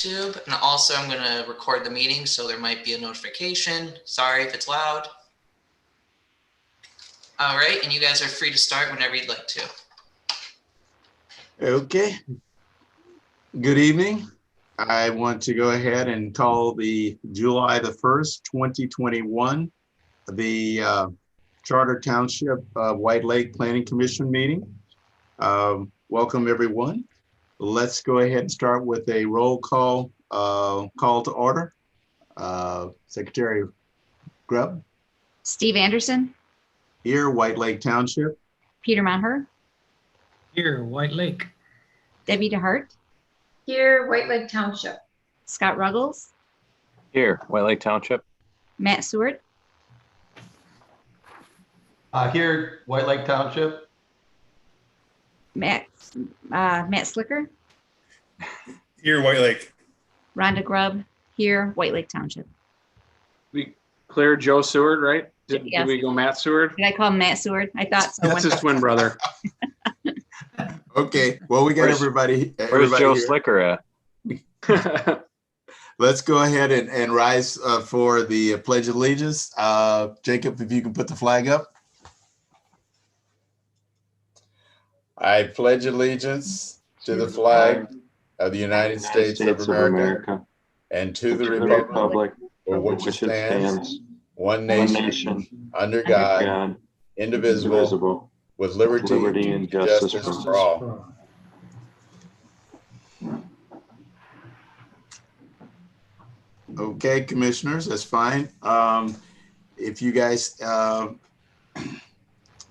YouTube, and also I'm going to record the meeting, so there might be a notification. Sorry if it's loud. All right, and you guys are free to start whenever you'd like to. Okay. Good evening. I want to go ahead and call the July the 1st, 2021, the Charter Township White Lake Planning Commission meeting. Welcome, everyone. Let's go ahead and start with a roll call to order. Secretary Grubb. Steve Anderson. Here, White Lake Township. Peter Maher. Here, White Lake. Debbie DeHart. Here, White Lake Township. Scott Ruggles. Here, White Lake Township. Matt Seward. Here, White Lake Township. Matt Slicker. Here, White Lake. Rhonda Grubb. Here, White Lake Township. We cleared Joe Seward, right? Did Yes. we go Matt Seward? Did I call him Matt Seward? I thought so. That's his twin brother. Okay, well, we got everybody. Where's Joe here. Slicker at? Let's go ahead and rise for the Pledge of Allegiance. Jacob, if you can put the flag up. I pledge allegiance to the flag of the United States of America and to the republic for which it stands, one nation, under God, indivisible, with liberty and justice for all. Okay, commissioners, that's fine. If you guys,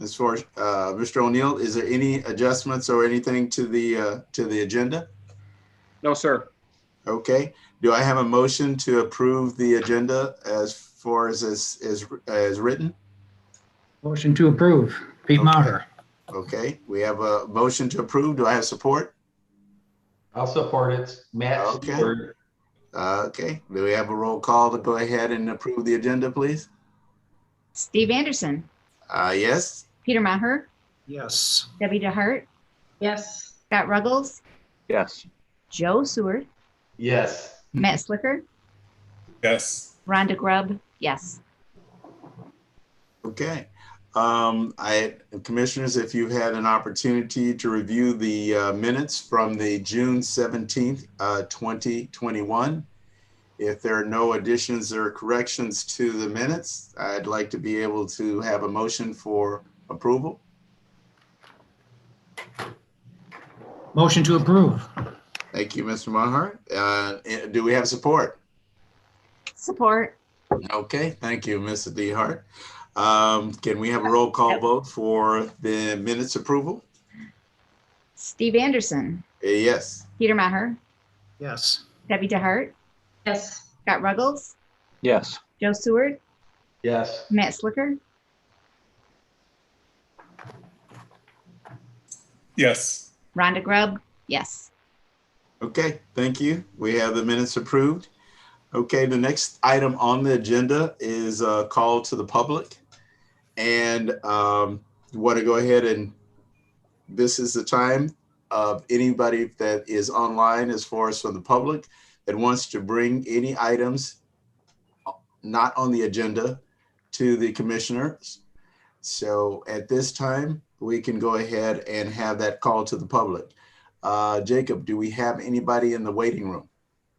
as far as Mr. O'Neill, is there any adjustments or anything to the agenda? No, sir. Okay. Do I have a motion to approve the agenda as far as written? Motion to approve. Pete Maher. Okay. We have a motion to approve. Do I have support? I'll support it. Matt Okay. Stewart. Okay. Do we have a roll call to go ahead and approve the agenda, please? Steve Anderson. Yes. Peter Maher. Yes. Debbie DeHart. Yes. Scott Ruggles. Yes. Joe Seward. Yes. Matt Slicker. Yes. Rhonda Grubb. Yes. Okay. Commissioners, if you had an opportunity to review the minutes from the June 17th, 2021, if there are no additions or corrections to the minutes, I'd like to be able to have a motion for approval. Motion to approve. Thank you, Mr. Maher. Do we have support? Support. Okay, thank you, Mr. DeHart. Can we have a roll call vote for the minutes approval? Steve Anderson. Yes. Peter Maher. Yes. Debbie DeHart. Yes. Scott Ruggles. Yes. Joe Seward. Yes. Matt Slicker. Yes. Rhonda Grubb. Yes. Okay, thank you. We have the minutes approved. Okay, the next item on the agenda is a call to the public. And want to go ahead and this is the time of anybody that is online as far as from the public that wants to bring any items not on the agenda to the commissioners. So at this time, we can go ahead and have that call to the public. Jacob, do we have anybody in the waiting room?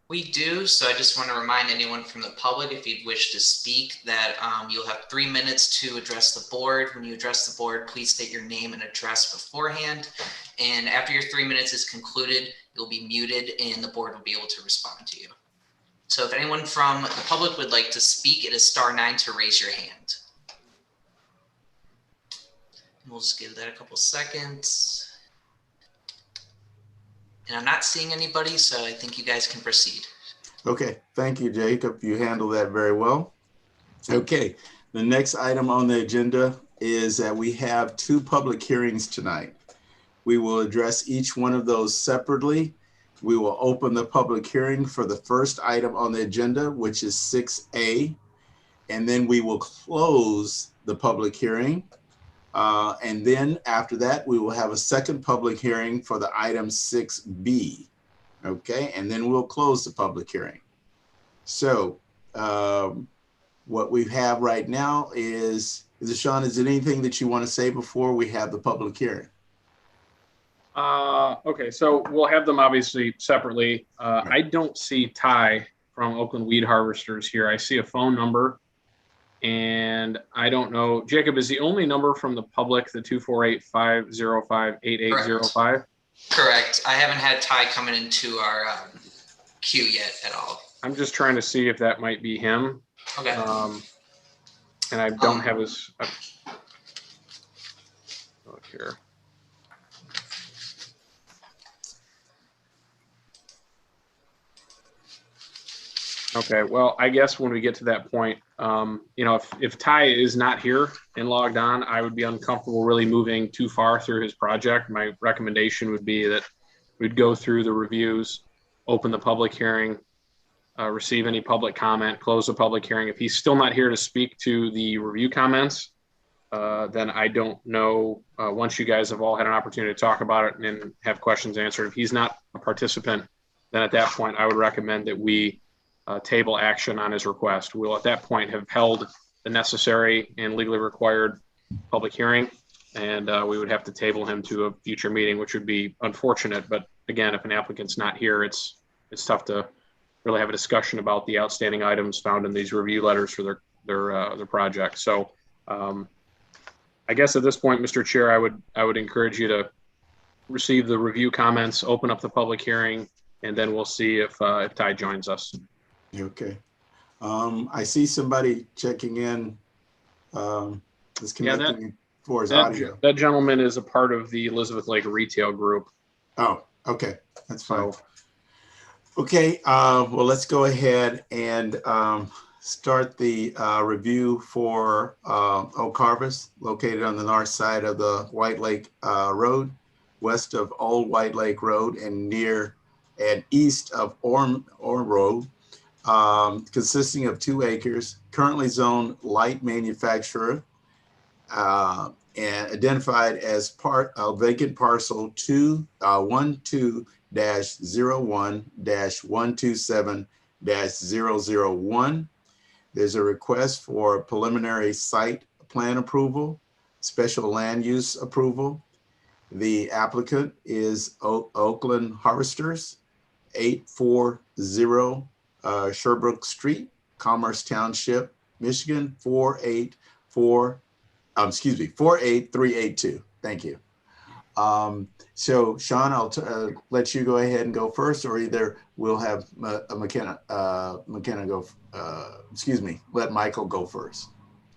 We do, so I just want to remind anyone from the public, if you'd wish to speak, that you'll have 3 minutes to address the board. When you address the board, please state your name and address beforehand. And after your 3 minutes is concluded, you'll be muted and the board will be able to respond to you. So if anyone from the public would like to speak, it is *9 to raise your hand. And we'll just give that a couple seconds. And I'm not seeing anybody, so I think you guys can proceed. Okay, thank you, Jacob. You handled that very well. Okay, the next item on the agenda is that we have 2 public hearings tonight. We will address each one of those separately. We will open the public hearing for the first item on the agenda, which is 6A, and then we will close the public hearing. And then after that, we will have a second public hearing for the item 6B. Okay, and then we'll close the public hearing. So what we have right now is it Sean, is there anything that you want to say before we have the public hearing? Okay, so we'll have them obviously separately. I don't see Ty from Oakland Weed Harvesters here. I see a phone number, and I don't know. Jacob, is the only number from the public the 248-505-8805? Correct. I haven't had Ty coming into our queue yet at all. I'm just trying to see if that might be him. Okay. And I don't have his. Look here. Okay, well, I guess when we get to that point, if Ty is not here and logged on, I would be uncomfortable really moving too far through his project. My recommendation would be that we'd go through the reviews, open the public hearing, receive any public comment, close the public hearing. If he's still not here to speak to the review comments, then I don't know, once you guys have all had an opportunity to talk about it and have questions answered, if he's not a participant, then at that point, I would recommend that we table action on his request. We'll at that point have held the necessary and legally required public hearing, and we would have to table him to a future meeting, which would be unfortunate. But again, if an applicant's not here, it's tough to really have a discussion about the outstanding items found in these review letters for their project. So I guess at this point, Mr. Chair, I would encourage you to receive the review comments, open up the public hearing, and then we'll see if Ty joins us. Okay. I see somebody checking in, disconnecting for his audio. That gentleman is a part of the Elizabeth Lake Retail Group. Oh, okay. That's fine. So, okay. Well, let's go ahead and start the review for Oak Harvest, located on the north side of the White Lake Road, west of Old White Lake Road and near and east of Orm Road. Consisting of 2 acres, currently zoned light manufacturer, and identified as part of vacant parcel 12-01-127-001. There's a request for preliminary site plan approval, special land use approval. The applicant is Oakland Harvesters, 840 Sherbrooke Street, Commerce Township, Michigan, 48382. Thank you. So Sean, I'll let you go ahead and go first, or either we'll have McKenna go, let Michael go first.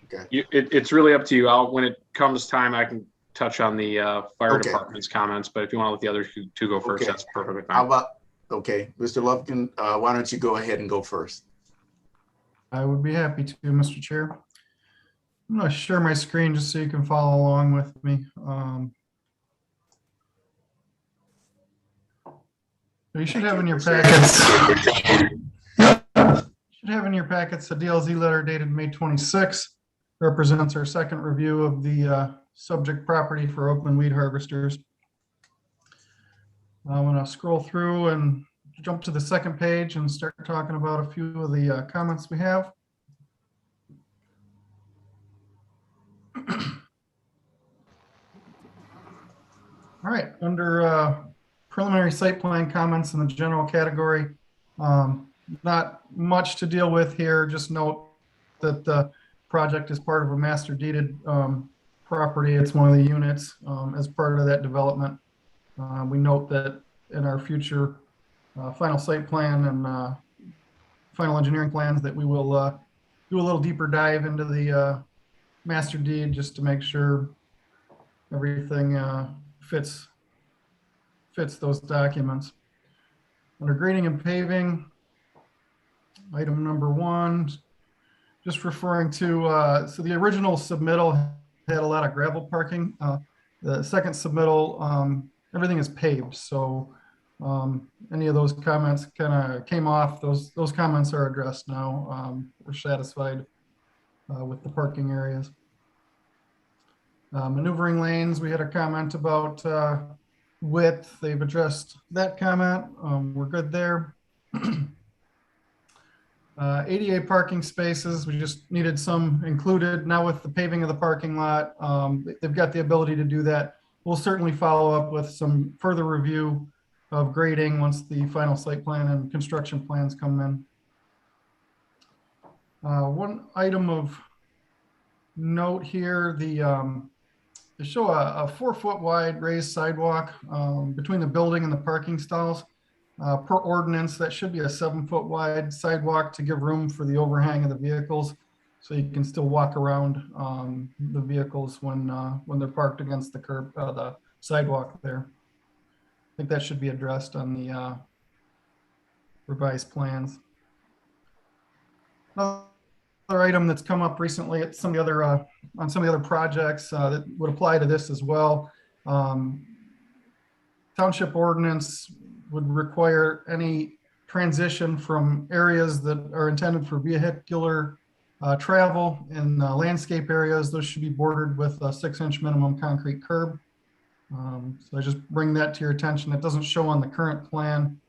Okay. It's really up to you. When it comes time, I can touch on the fire department's comments, but if you want to let the other two go first, that's perfectly fine. How about, okay, Mr. Lufkin, why don't you go ahead and go first? I would be happy to, Mr. Chair. I'm going to share my screen just so you can follow along with me. You should have in your packets. A DLZ letter dated May 26. Represents our second review of the subject property for Oakland Weed Harvesters. I'm going to scroll through and jump to the second page and start talking about a few of the comments we have. All right, under preliminary site plan comments in the general category, not much to deal with here. Just note that the project is part of a master deeded property. It's one of the units as part of that development. We note that in our future final site plan and final engineering plans that we will do a little deeper dive into the master deed just to make sure everything fits those documents. Under grading and paving, item number 1, just referring to, so the original submittal had a lot of gravel parking. The second submittal, everything is paved. So any of those comments kind of came off. Those comments are addressed now. We're satisfied with the parking areas. Maneuvering lanes, we had a comment about width, they've addressed that comment. We're good there. ADA parking spaces, we just needed some included. Now with the paving of the parking lot, they've got the ability to do that. We'll certainly follow up with some further review of grading once the final site plan and construction plans come in. One item of note here, they show a 4-foot wide raised sidewalk between the building and the parking stalls. Per ordinance, that should be a 7-foot wide sidewalk to give room for the overhang of the vehicles, so you can still walk around the vehicles when they're parked against the curb, the sidewalk there. I think that should be addressed on the revised plans. Another item that's come up recently at some of the other on some of the other projects that would apply to this as well. Township ordinance would require any transition from areas that are intended for vehicular travel in landscape areas. Those should be bordered with a 6-inch minimum concrete curb. So I just bring that to your attention. It doesn't show on the current plan.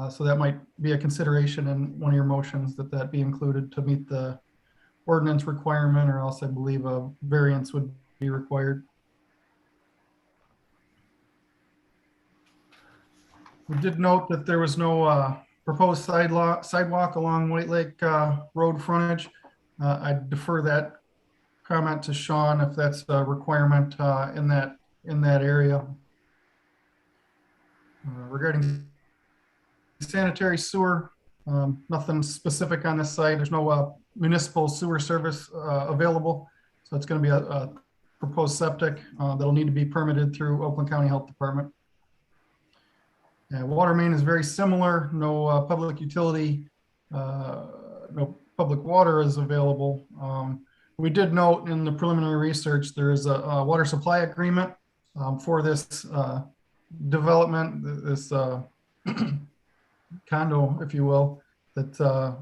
So that might be a consideration in one of your motions, that be included to meet the ordinance requirement, or else I believe a variance would be required. We did note that there was no proposed sidewalk along White Lake Road frontage. I defer that comment to Sean if that's a requirement in that area. Regarding sanitary sewer, nothing specific on this site. There's no municipal sewer service available, so it's going to be a proposed septic that'll need to be permitted through Oakland County Health Department. Water main is very similar. No public utility, no public water is available. We did note in the preliminary research there is a water supply agreement for this development, this condo, if you will, that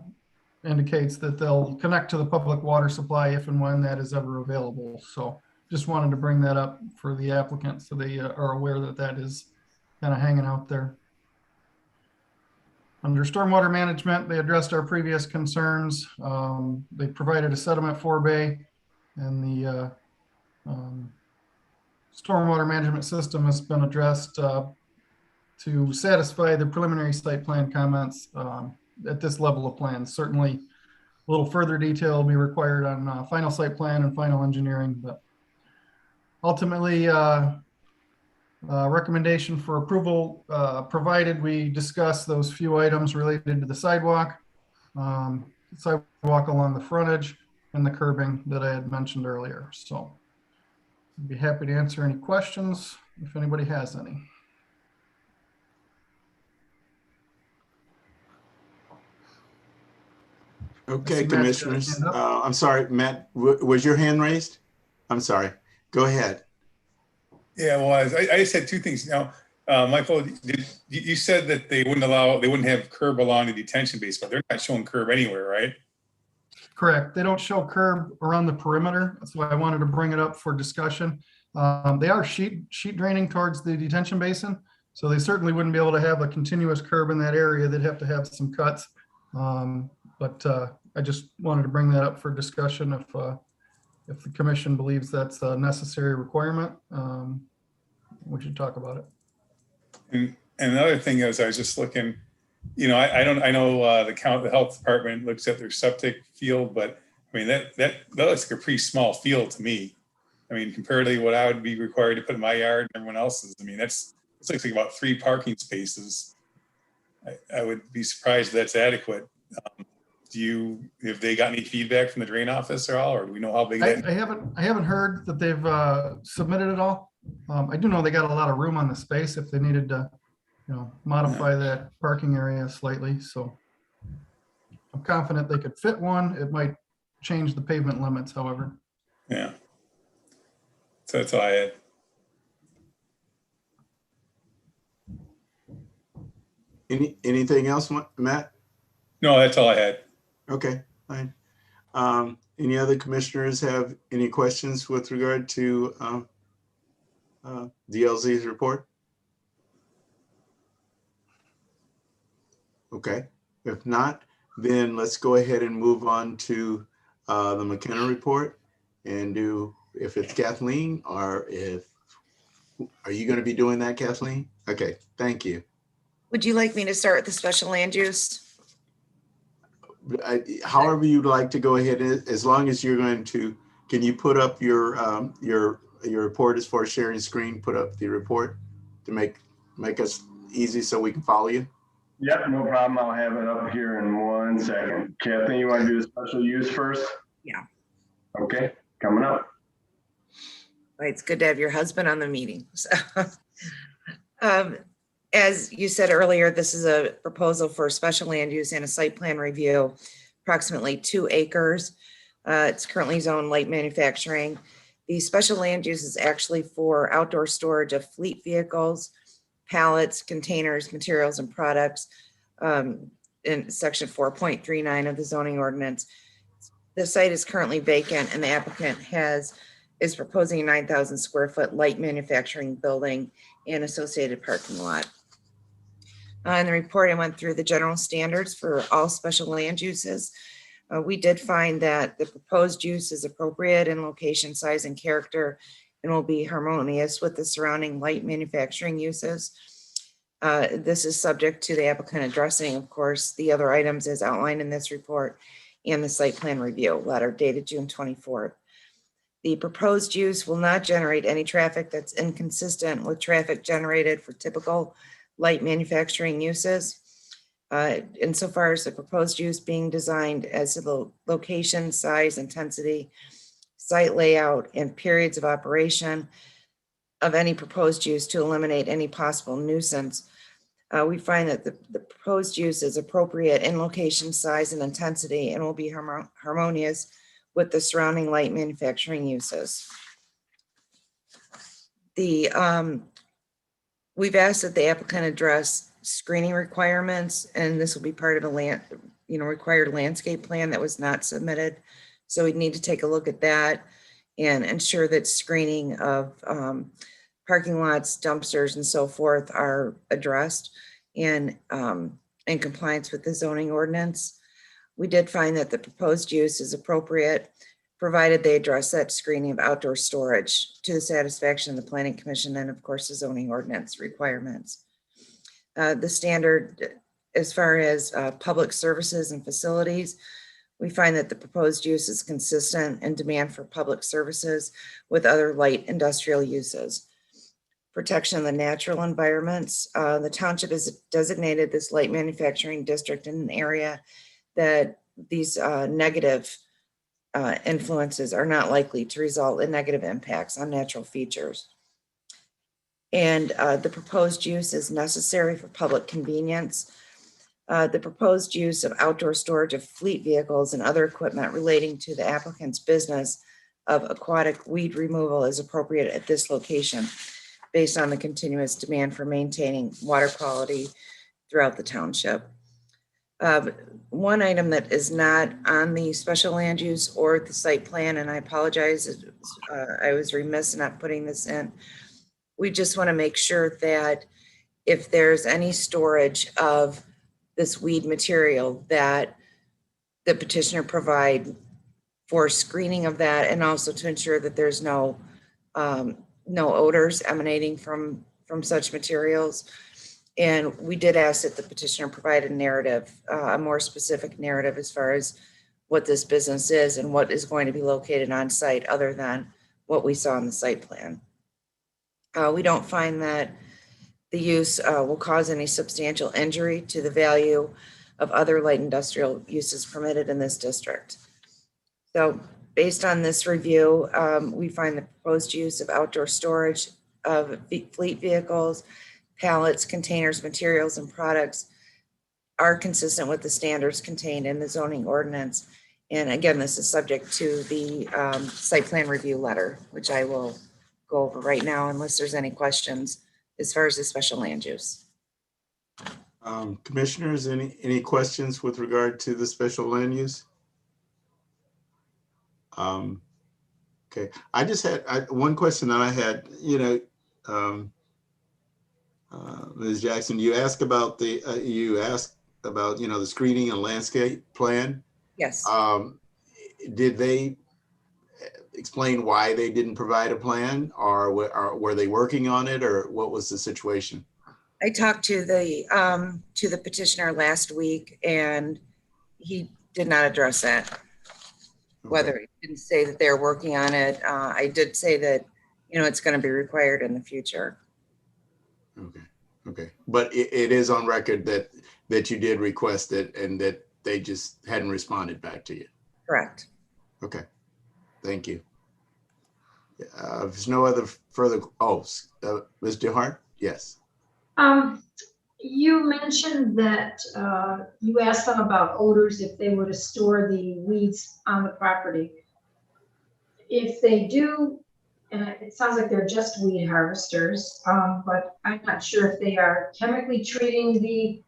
indicates that they'll connect to the public water supply if and when that is ever available. So just wanted to bring that up for the applicant so they are aware that that is kind of hanging out there. Under stormwater management, they addressed our previous concerns. They provided a sediment forebay, and the stormwater management system has been addressed to satisfy the preliminary site plan comments at this level of plan. Certainly a little further detail will be required on final site plan and final engineering, but ultimately recommendation for approval provided we discuss those few items related to the sidewalk along the frontage and the curbing that I had mentioned earlier. So I'd be happy to answer any questions if anybody has any. Okay, commissioners. I'm sorry, Matt, was your hand raised? I'm sorry. Go ahead. Yeah, well, I just had two things. Now, Michael, you said that they wouldn't have curb along the detention base, but they're not showing curb anywhere, right? Correct. They don't show curb around the perimeter. That's why I wanted to bring it up for discussion. They are sheet draining towards the detention basin, so they certainly wouldn't be able to have a continuous curb in that area. They'd have to have some cuts. But I just wanted to bring that up for discussion. If the commission believes that's a necessary requirement, we should talk about it. And another thing is, I was just looking, you know, I know the health department looks at their septic field, but I mean, that looks like a pretty small field to me. I mean, comparatively what I would be required to put in my yard and everyone else's, I mean, it looks like about 3 parking spaces. I would be surprised if that's adequate. Have they got any feedback from the drain office at all, or do we know how big that? I haven't heard that they've submitted it all. I do know they got a lot of room on the space if they needed to, modify that parking area slightly. So I'm confident they could fit one. It might change the pavement limits, however. Yeah. So that's all I had. Anything else, Matt? No, that's all I had. Okay, fine. Any other commissioners have any questions with regard to DLZ's report? Okay, if not, then let's go ahead and move on to the McKenna report and do, if it's Kathleen, or if, are you going to be doing that, Kathleen? Okay, thank you. Would you like me to start with the special land use? However you'd like to go ahead, as long as you're going to, can you put up your report as far as sharing screen, put up the report to make us easy so we can follow you? Yep, no problem. I'll have it up here in 1 second. Kathleen, you want to do the special use first? Yeah. Okay, coming up. Right, it's good to have your husband on the meeting. So, as you said earlier, this is a proposal for special land use and a site plan review, approximately 2 acres. It's currently zoned light manufacturing. The special land use is actually for outdoor storage of fleet vehicles, pallets, containers, materials, and products in section 4.39 of the zoning ordinance. The site is currently vacant and the applicant is proposing a 9,000 square foot light manufacturing building and associated parking lot. In the report, I went through the general standards for all special land uses. We did find that the proposed use is appropriate in location, size, and character, and will be harmonious with the surrounding light manufacturing uses. This is subject to the applicant addressing, of course, the other items as outlined in this report and the site plan review letter dated June 24th. The proposed use will not generate any traffic that's inconsistent with traffic generated for typical light manufacturing uses. Insofar as the proposed use being designed as to the location, size, intensity, site layout, and periods of operation of any proposed use to eliminate any possible nuisance, we find that the proposed use is appropriate in location, size, and intensity and will be harmonious with the surrounding light manufacturing uses. We've asked that the applicant address screening requirements, and this will be part of a required landscape plan that was not submitted. So we'd need to take a look at that and ensure that screening of parking lots, dumpsters, and so forth are addressed in compliance with the zoning ordinance. We did find that the proposed use is appropriate, provided they address that screening of outdoor storage to the satisfaction of the Planning Commission and, of course, the zoning ordinance requirements. The standard as far as public services and facilities, we find that the proposed use is consistent in demand for public services with other light industrial uses. Protection of the natural environments. The township has designated this light manufacturing district in an area that these negative influences are not likely to result in negative impacts on natural features. And the proposed use is necessary for public convenience. The proposed use of outdoor storage of fleet vehicles and other equipment relating to the applicant's business of aquatic weed removal is appropriate at this location based on the continuous demand for maintaining water quality throughout the township. One item that is not on the special land use or the site plan, and I apologize, I was remiss in not putting this in. We just want to make sure that if there's any storage of this weed material, that the petitioner provide for screening of that, and also to ensure that there's no odors emanating from such materials. And we did ask that the petitioner provide a narrative, a more specific narrative as far as what this business is and what is going to be located on site other than what we saw in the site plan. We don't find that the use will cause any substantial injury to the value of other light industrial uses permitted in this district. So based on this review, we find the proposed use of outdoor storage of fleet vehicles, pallets, containers, materials, and products are consistent with the standards contained in the zoning ordinance. And again, this is subject to the site plan review letter, which I will go over right now unless there's any questions as far as the special land use. Commissioners, any questions with regard to the special land use? Okay, I just had one question that I had, Ms. Jackson, you asked about you asked about, the screening and landscape plan. Yes. Did they explain why they didn't provide a plan, or were they working on it, or what was the situation? I talked to the petitioner last week, and he did not address that. Whether he didn't say that they're working on it, I did say that, it's going to be required in the future. Okay. But it is on record that you did request it and that they just hadn't responded back to you. Correct. Okay. Thank you. If there's no other further, Ms. DeHart? Yes. You mentioned that you asked them about odors if they were to store the weeds on the property. If they do, and it sounds like they're just weed harvesters, but I'm not sure if they are chemically treating the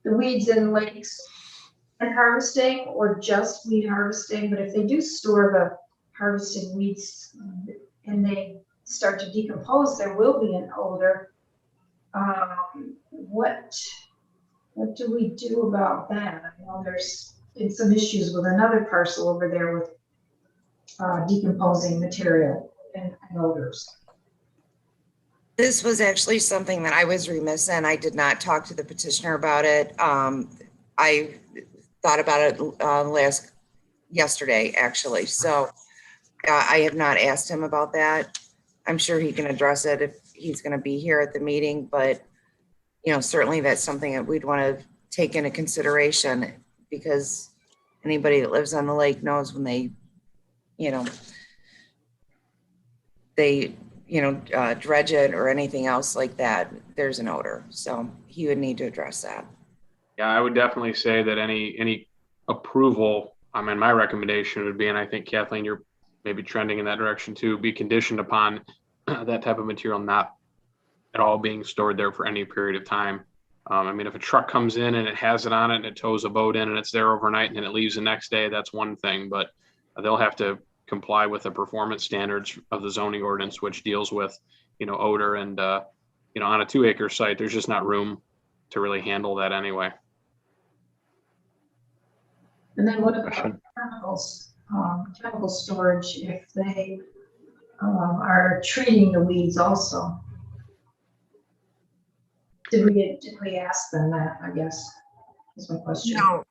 weeds in lakes and harvesting, or just weed harvesting. But if they do store the harvested weeds and they start to decompose, there will be an odor. What do we do about that? I know there's been some issues with another parcel over there with decomposing material and odors. This was actually something that I was remiss in. I did not talk to the petitioner about it. I thought about it yesterday, actually. So I have not asked him about that. I'm sure he can address it if he's going to be here at the meeting, but certainly that's something that we'd want to take into consideration, because anybody that lives on the lake knows when they dredge it or anything else like that, there's an odor. So he would need to address that. Yeah, I would definitely say that any approval, my recommendation would be, and I think Kathleen, you're maybe trending in that direction too, be conditioned upon that type of material not at all being stored there for any period of time. If a truck comes in and it has it on it and it tows a boat in and it's there overnight and then it leaves the next day, that's one thing, but they'll have to comply with the performance standards of the zoning ordinance, which deals with, odor, and, on a 2-acre site, there's just not room to really handle that anyway. And then what about chemicals, chemical storage, if they are treating the weeds also? Did we ask them that, I guess, is my question. No,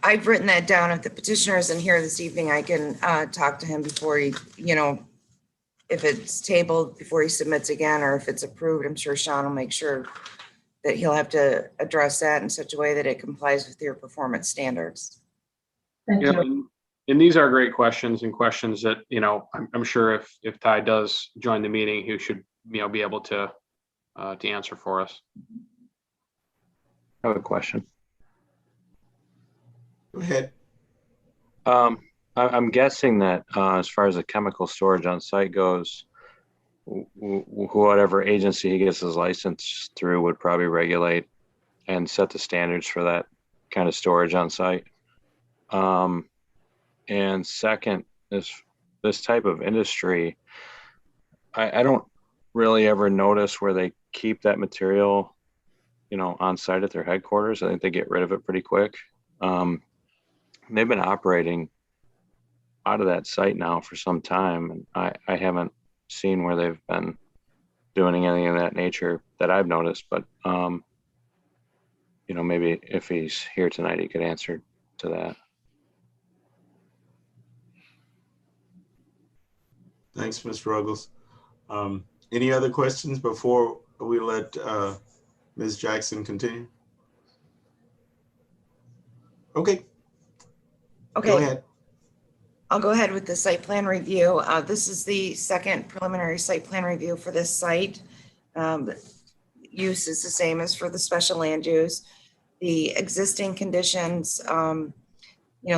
I've written that down. If the petitioner isn't here this evening, I can talk to him before he, if it's tabled before he submits again, or if it's approved. I'm sure Sean will make sure that he'll have to address that in such a way that it complies with your performance standards. Thank you. And these are great questions, and questions that, I'm sure if Ty does join the meeting, he should, be able to answer for us. I have a question. Go ahead. I'm guessing that as far as the chemical storage on site goes, whatever agency he gets his license through would probably regulate and set the standards for that kind of storage on site. And second, is this type of industry, I don't really ever notice where they keep that material, on site at their headquarters. I think they get rid of it pretty quick. They've been operating out of that site now for some time, and I haven't seen where they've been doing anything of that nature that I've noticed, but maybe if he's here tonight, he could answer to that. Thanks, Mr. Ruggles. Any other questions before we let Ms. Jackson continue? Okay. Go ahead. I'll go ahead with the site plan review. This is the second preliminary site plan review for this site. Use is the same as for the special land use. The existing conditions, the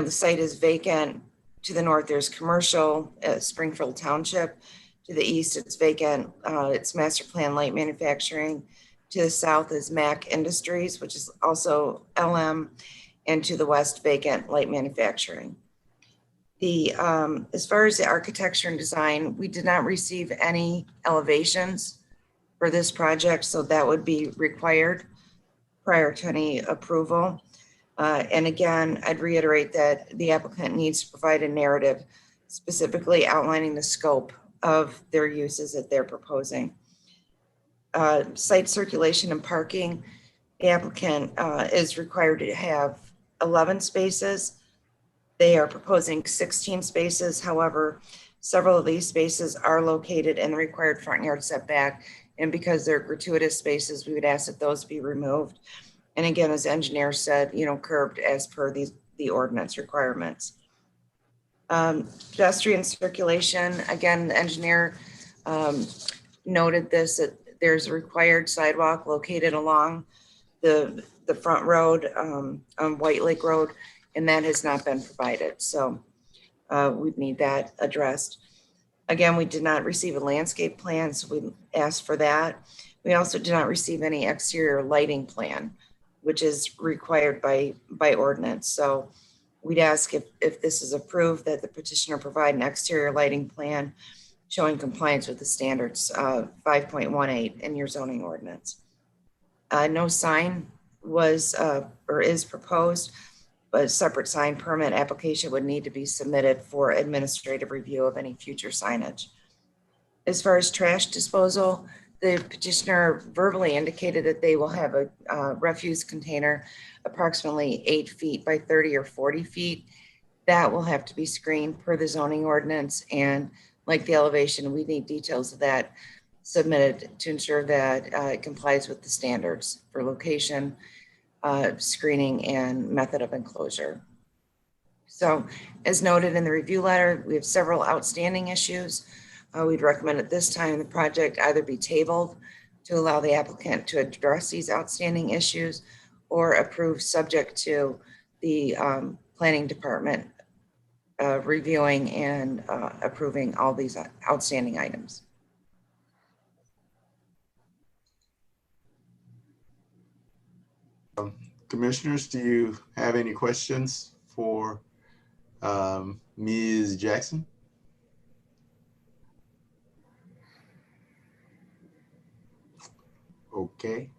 site is vacant. To the north, there's commercial, Springfield Township. To the east, it's vacant. It's master plan light manufacturing. To the south is Mac Industries, which is also LM. And to the west, vacant light manufacturing. As far as the architecture and design, we did not receive any elevations for this project, so that would be required. prior to any approval. And again, I'd reiterate that the applicant needs to provide a narrative specifically outlining the scope of their uses that they're proposing. Site circulation and parking, the applicant is required to have 11 spaces. They are proposing 16 spaces. However, several of these spaces are located in the required front yard setback. And because they're gratuitous spaces, we would ask that those be removed. And again, as the engineer said, curbed as per the ordinance requirements. Pedestrian circulation, again, the engineer noted this, that there's a required sidewalk located along the front road on White Lake Road, and that has not been provided. So we'd need that addressed. Again, we did not receive a landscape plan, so we asked for that. We also did not receive any exterior lighting plan, which is required by ordinance. So we'd ask if this is approved, that the petitioner provide an exterior lighting plan showing compliance with the standards 5.18 in your zoning ordinance. No sign was or is proposed, but a separate sign permit application would need to be submitted for administrative review of any future signage. As far as trash disposal, the petitioner verbally indicated that they will have a refuse container approximately 8 feet by 30 or 40 feet. That will have to be screened per the zoning ordinance, and like the elevation, we need details of that submitted to ensure that it complies with the standards for location, screening, and method of enclosure. So as noted in the review letter, we have several outstanding issues. We'd recommend at this time the project either be tabled to allow the applicant to address these outstanding issues, or approved subject to the planning department reviewing and approving all these outstanding items. Commissioners, do you have any questions for Ms. Jackson? Okay.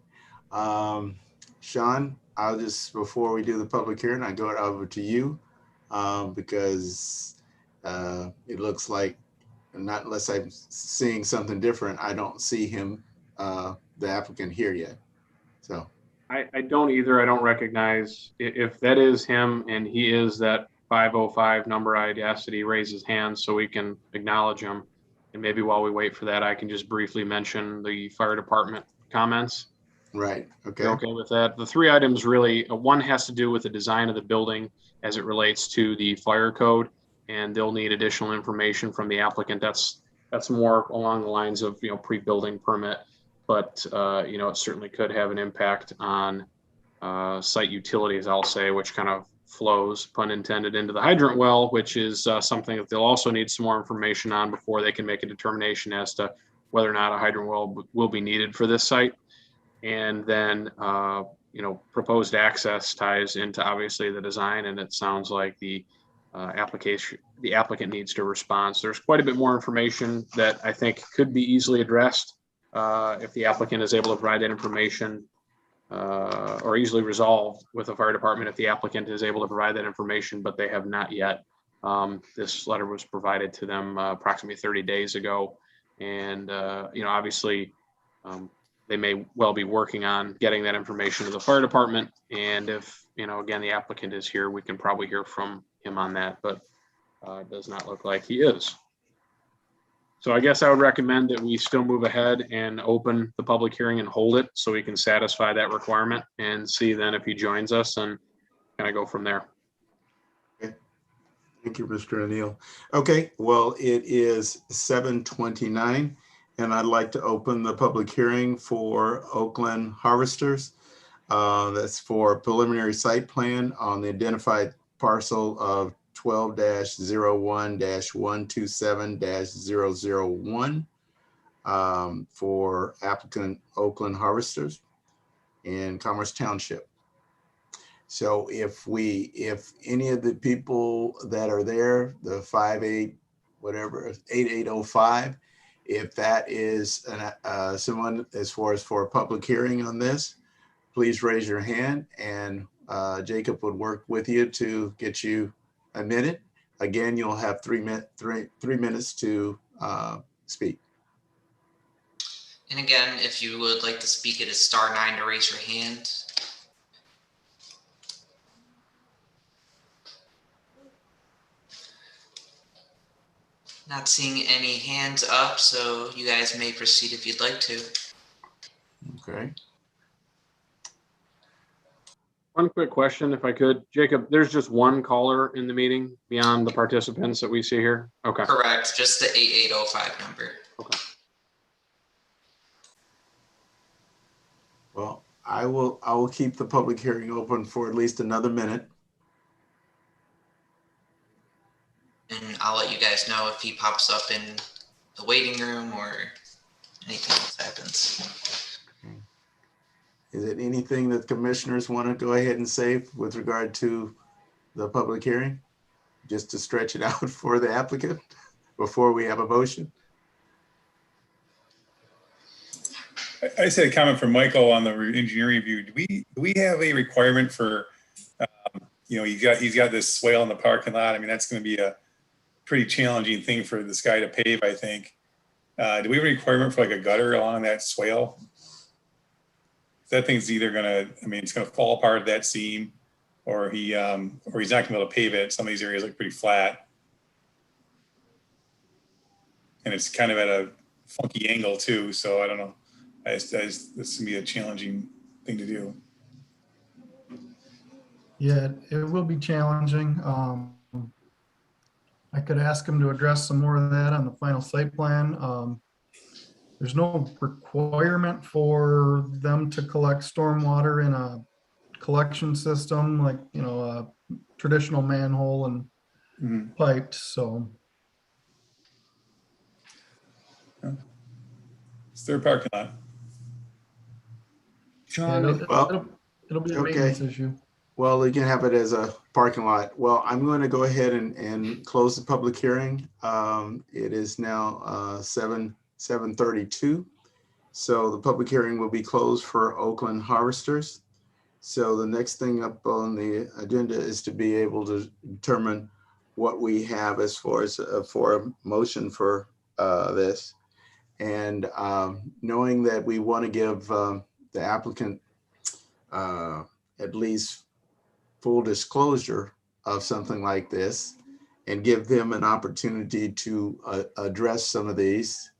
Sean, I'll just, before we do the public hearing, I go over to you because it looks like, not unless I'm seeing something different, I don't see him, the applicant here yet. So. I don't either. I don't recognize, if that is him and he is that 505 number, I'd ask that he raise his hand so we can acknowledge him. And maybe while we wait for that, I can just briefly mention the fire department comments. Right. Okay. You're okay with that? The three items really, one has to do with the design of the building as it relates to the fire code, and they'll need additional information from the applicant. That's more along the lines of, pre-building permit, but it certainly could have an impact on site utilities, I'll say, which kind of flows, pun intended, into the hydrant well, which is something that they'll also need some more information on before they can make a determination as to whether or not a hydrant well will be needed for this site. And then, proposed access ties into obviously the design, and it sounds like the applicant needs to respond. So there's quite a bit more information that I think could be easily addressed if the applicant is able to provide that information, or easily resolved with the fire department if the applicant is able to provide that information, but they have not yet. This letter was provided to them approximately 30 days ago. And, obviously, they may well be working on getting that information to the fire department. And if, again, the applicant is here, we can probably hear from him on that, but it does not look like he is. So I guess I would recommend that we still move ahead and open the public hearing and hold it so we can satisfy that requirement and see then if he joins us and kind of go from there. Okay. Thank you, Mr. O'Neill. Okay, well, it is 7:29. And I'd like to open the public hearing for Oakland Harvesters. That's for preliminary site plan on the identified parcel of 12-01-127-001 for applicant Oakland Harvesters in Commerce Township. So if any of the people that are there, the 8805, if that is someone as far as for a public hearing on this, please raise your hand and Jacob would work with you to get you a minute. Again, you'll have 3 minutes to speak. And again, if you would like to speak, it is *9 to raise your hand. Not seeing any hands up, so you guys may proceed if you'd like to. Okay. One quick question, if I could. Jacob, there's just one caller in the meeting beyond the participants that we see here? Okay. Correct, just the 8805 number. Okay. Well, I will keep the public hearing open for at least another minute. And I'll let you guys know if he pops up in the waiting room or anything else happens. Is it anything that commissioners want to go ahead and say with regard to the public hearing? Just to stretch it out for the applicant before we have a motion? I just had a comment from Michael on the engineering review. Do we have a requirement for, he's got this swale in the parking lot. I mean, that's going to be a pretty challenging thing for this guy to pave, I think. Do we have a requirement for like a gutter along that swale? That thing's either it's going to fall apart at that seam, or he's not going to be able to pave it. Some of these areas look pretty flat, and it's kind of at a funky angle too. So I don't know. This can be a challenging thing to do. Yeah, it will be challenging. I could ask him to address some more of that on the final site plan. There's no requirement for them to collect stormwater in a collection system like, a traditional manhole and piped, so. It's their parking lot. Yeah, it'll be a maintenance issue. Well, you can have it as a parking lot. Well, I'm going to go ahead and close the public hearing. It is now 7:32. So the public hearing will be closed for Oakland Harvesters. So the next thing up on the agenda is to be able to determine what we have as far as for a motion for this. And knowing that we want to give the applicant at least full disclosure of something like this and give them an opportunity to address some of these,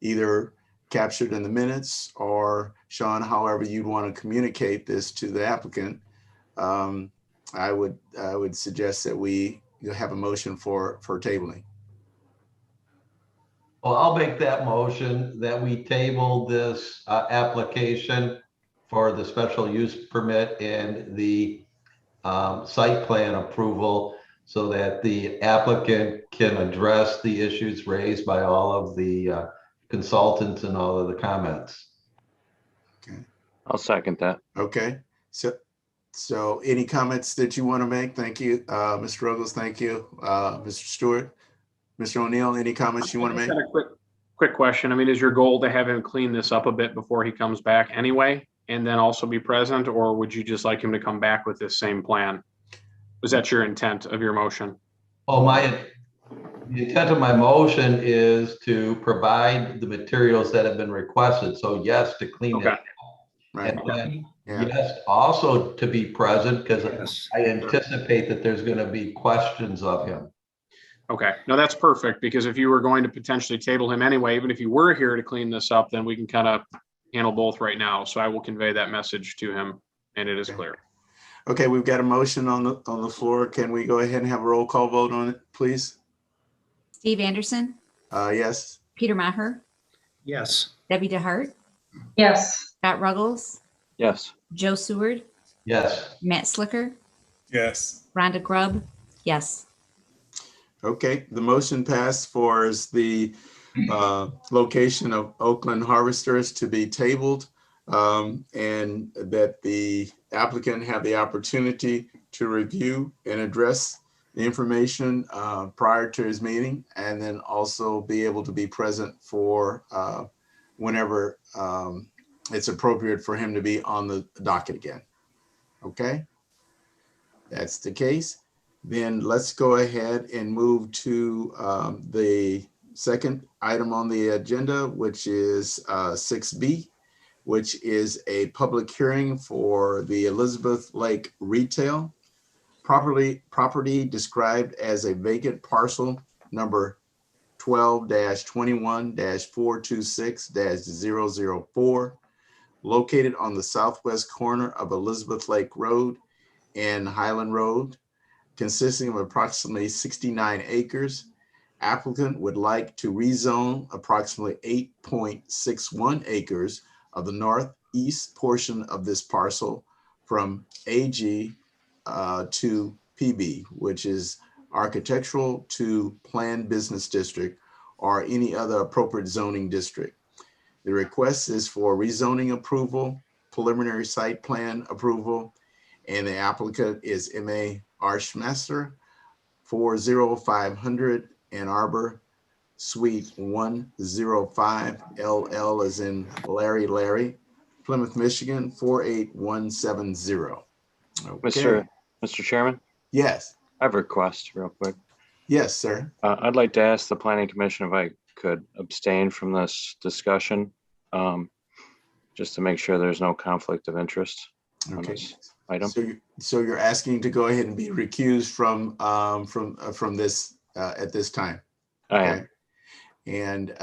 either captured in the minutes or Sean, however you'd want to communicate this to the applicant. I would suggest that we have a motion for tabling. Well, I'll make that motion that we table this application for the special use permit and the site plan approval so that the applicant can address the issues raised by all of the consultants and all of the comments. Okay. I'll second that. Okay. So any comments that you want to make? Thank you, Mr. Ruggles. Thank you, Mr. Stewart. Mr. O'Neill, any comments you want to make? Got a quick question. I mean, is your goal to have him clean this up a bit before he comes back anyway, and then also be present, or would you just like him to come back with this same plan? Was that your intent of your motion? Oh, the intent of my motion is to provide the materials that have been requested. So yes, to clean it up. Right. And then, yes, also to be present, because I anticipate that there's going to be questions of him. Okay, no, that's perfect, because if you were going to potentially table him anyway, even if you were here to clean this up, then we can kind of handle both right now. So I will convey that message to him, and it is clear. Okay, we've got a motion on the floor. Can we go ahead and have a roll call vote on it, please? Steve Anderson, Yes. Peter Maher, Yes. Debbie DeHart, Yes. Scott Ruggles, Yes. Joe Seward, Yes. Matt Slicker, Yes. Rhonda Grubb, yes. Okay, the motion passed for the location of Oakland Harvesters to be tabled, and that the applicant have the opportunity to review and address the information prior to his meeting, and then also be able to be present for whenever it's appropriate for him to be on the docket again. Okay? That's the case. Then let's go ahead and move to the second item on the agenda, which is 6B, which is a public hearing for the Elizabeth Lake Retail property described as a vacant parcel number 12-21-426-004, located on the southwest corner of Elizabeth Lake Road and Highland Road, consisting of approximately 69 acres. Applicant would like to rezone approximately 8.61 acres of the northeast portion of this parcel from AG to PB, which is architectural to planned business district or any other appropriate zoning district. The request is for rezoning approval, preliminary site plan approval, and the applicant is M.A. Archmaster, 40500 Ann Arbor, Suite 105, LL as in Larry, Plymouth, Michigan, 48170. Okay. Mr. Chairman, Yes. I have a request real quick. Yes, sir. I'd like to ask the planning commission if I could abstain from this discussion, just to make sure there's no conflict of interest on Okay. this item. So you're asking to go ahead and be recused from this at this time. I am. And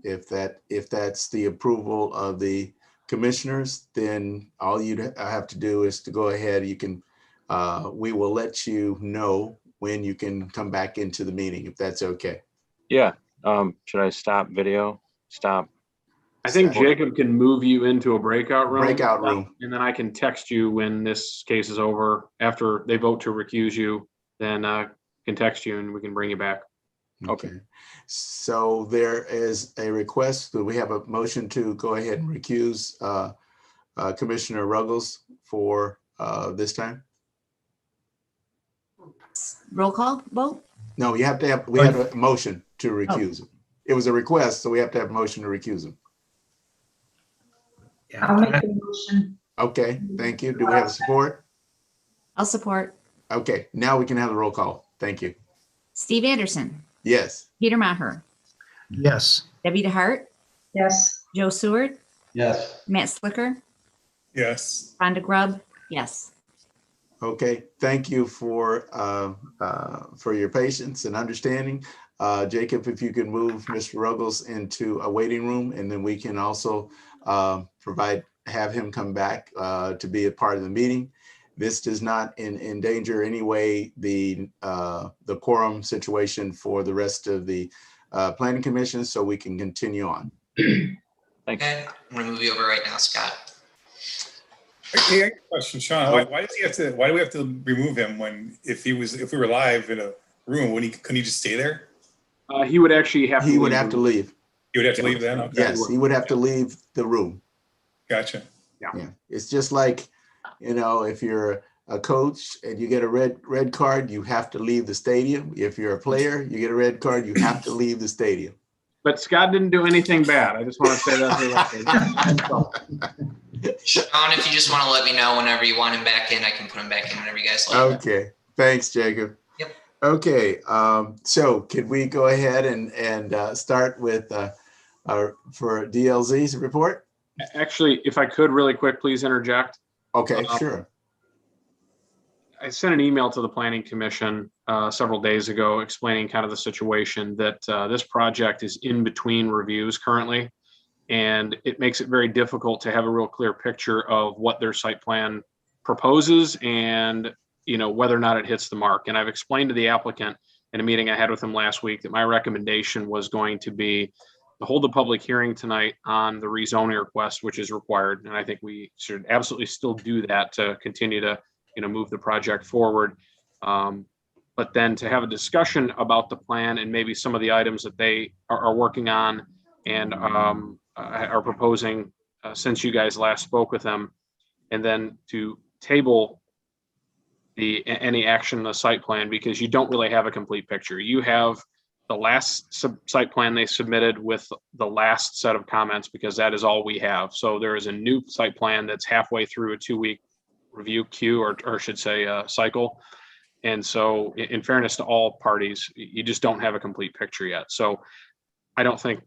if that's the approval of the commissioners, then all you'd have to do is to go ahead. You can, we will let you know when you can come back into the meeting, if that's okay. Yeah. Should I stop video? Stop. I think Jacob can move you into a breakout room. And then I can text you when this case is over. After they vote to recuse you, then can text you and we can bring you back. Okay. So there is a request. Do we have a motion to go ahead and recuse Commissioner Ruggles for this time? Roll call vote? No, we have a motion to recuse him. It was a request, so we have to have a motion to recuse him. I'll make the motion. Okay, thank you. Do we have support? I'll support. Okay, now we can have the roll call. Thank you. Steve Anderson, Yes. Peter Maher, Yes. Debbie DeHart, Yes. Joe Seward, Yes. Matt Slicker, Yes. Rhonda Grubb, yes. Okay, thank you for your patience and understanding. Jacob, if you could move Mr. Ruggles into a waiting room, and then we can also have him come back to be a part of the meeting. This does not endanger any way the quorum situation for the rest of the planning commission, so we can continue on. Thanks. Okay, I'm gonna move you over right now, Scott. Okay, I got a question, Sean. Why do we have to remove him if we were live in a room? Couldn't he just stay there? He would actually have to He would have to leave. He would have to leave then? Okay. Yes, he would have to leave the room. Gotcha. Yeah, it's just like, if you're a coach and you get a red card, you have to leave the stadium. If you're a player, you get a red card, you have to leave the stadium. But Scott didn't do anything bad. I just want to say that. Sean, if you just want to let me know whenever you want him back in, I can put him back in whenever you guys like. Okay, thanks, Jacob. Yep. Okay, so could we go ahead and start with for DLZ's report? Actually, if I could really quick, please interject. Okay, sure. I sent an email to the Planning Commission several days ago explaining kind of the situation that this project is in between reviews currently, and it makes it very difficult to have a real clear picture of what their site plan proposes and whether or not it hits the mark. And I've explained to the applicant in a meeting I had with him last week that my recommendation was going to be to hold a public hearing tonight on the rezoning request, which is required. And I think we should absolutely still do that to continue to move the project forward. But then to have a discussion about the plan and maybe some of the items that they are working on and are proposing since you guys last spoke with them, and then to table any action in the site plan because you don't really have a complete picture. You have the last site plan they submitted with the last set of comments, because that is all we have. So there is a new site plan that's halfway through a 2-week review queue, or I should say cycle. And so in fairness to all parties, you just don't have a complete picture yet. So I don't think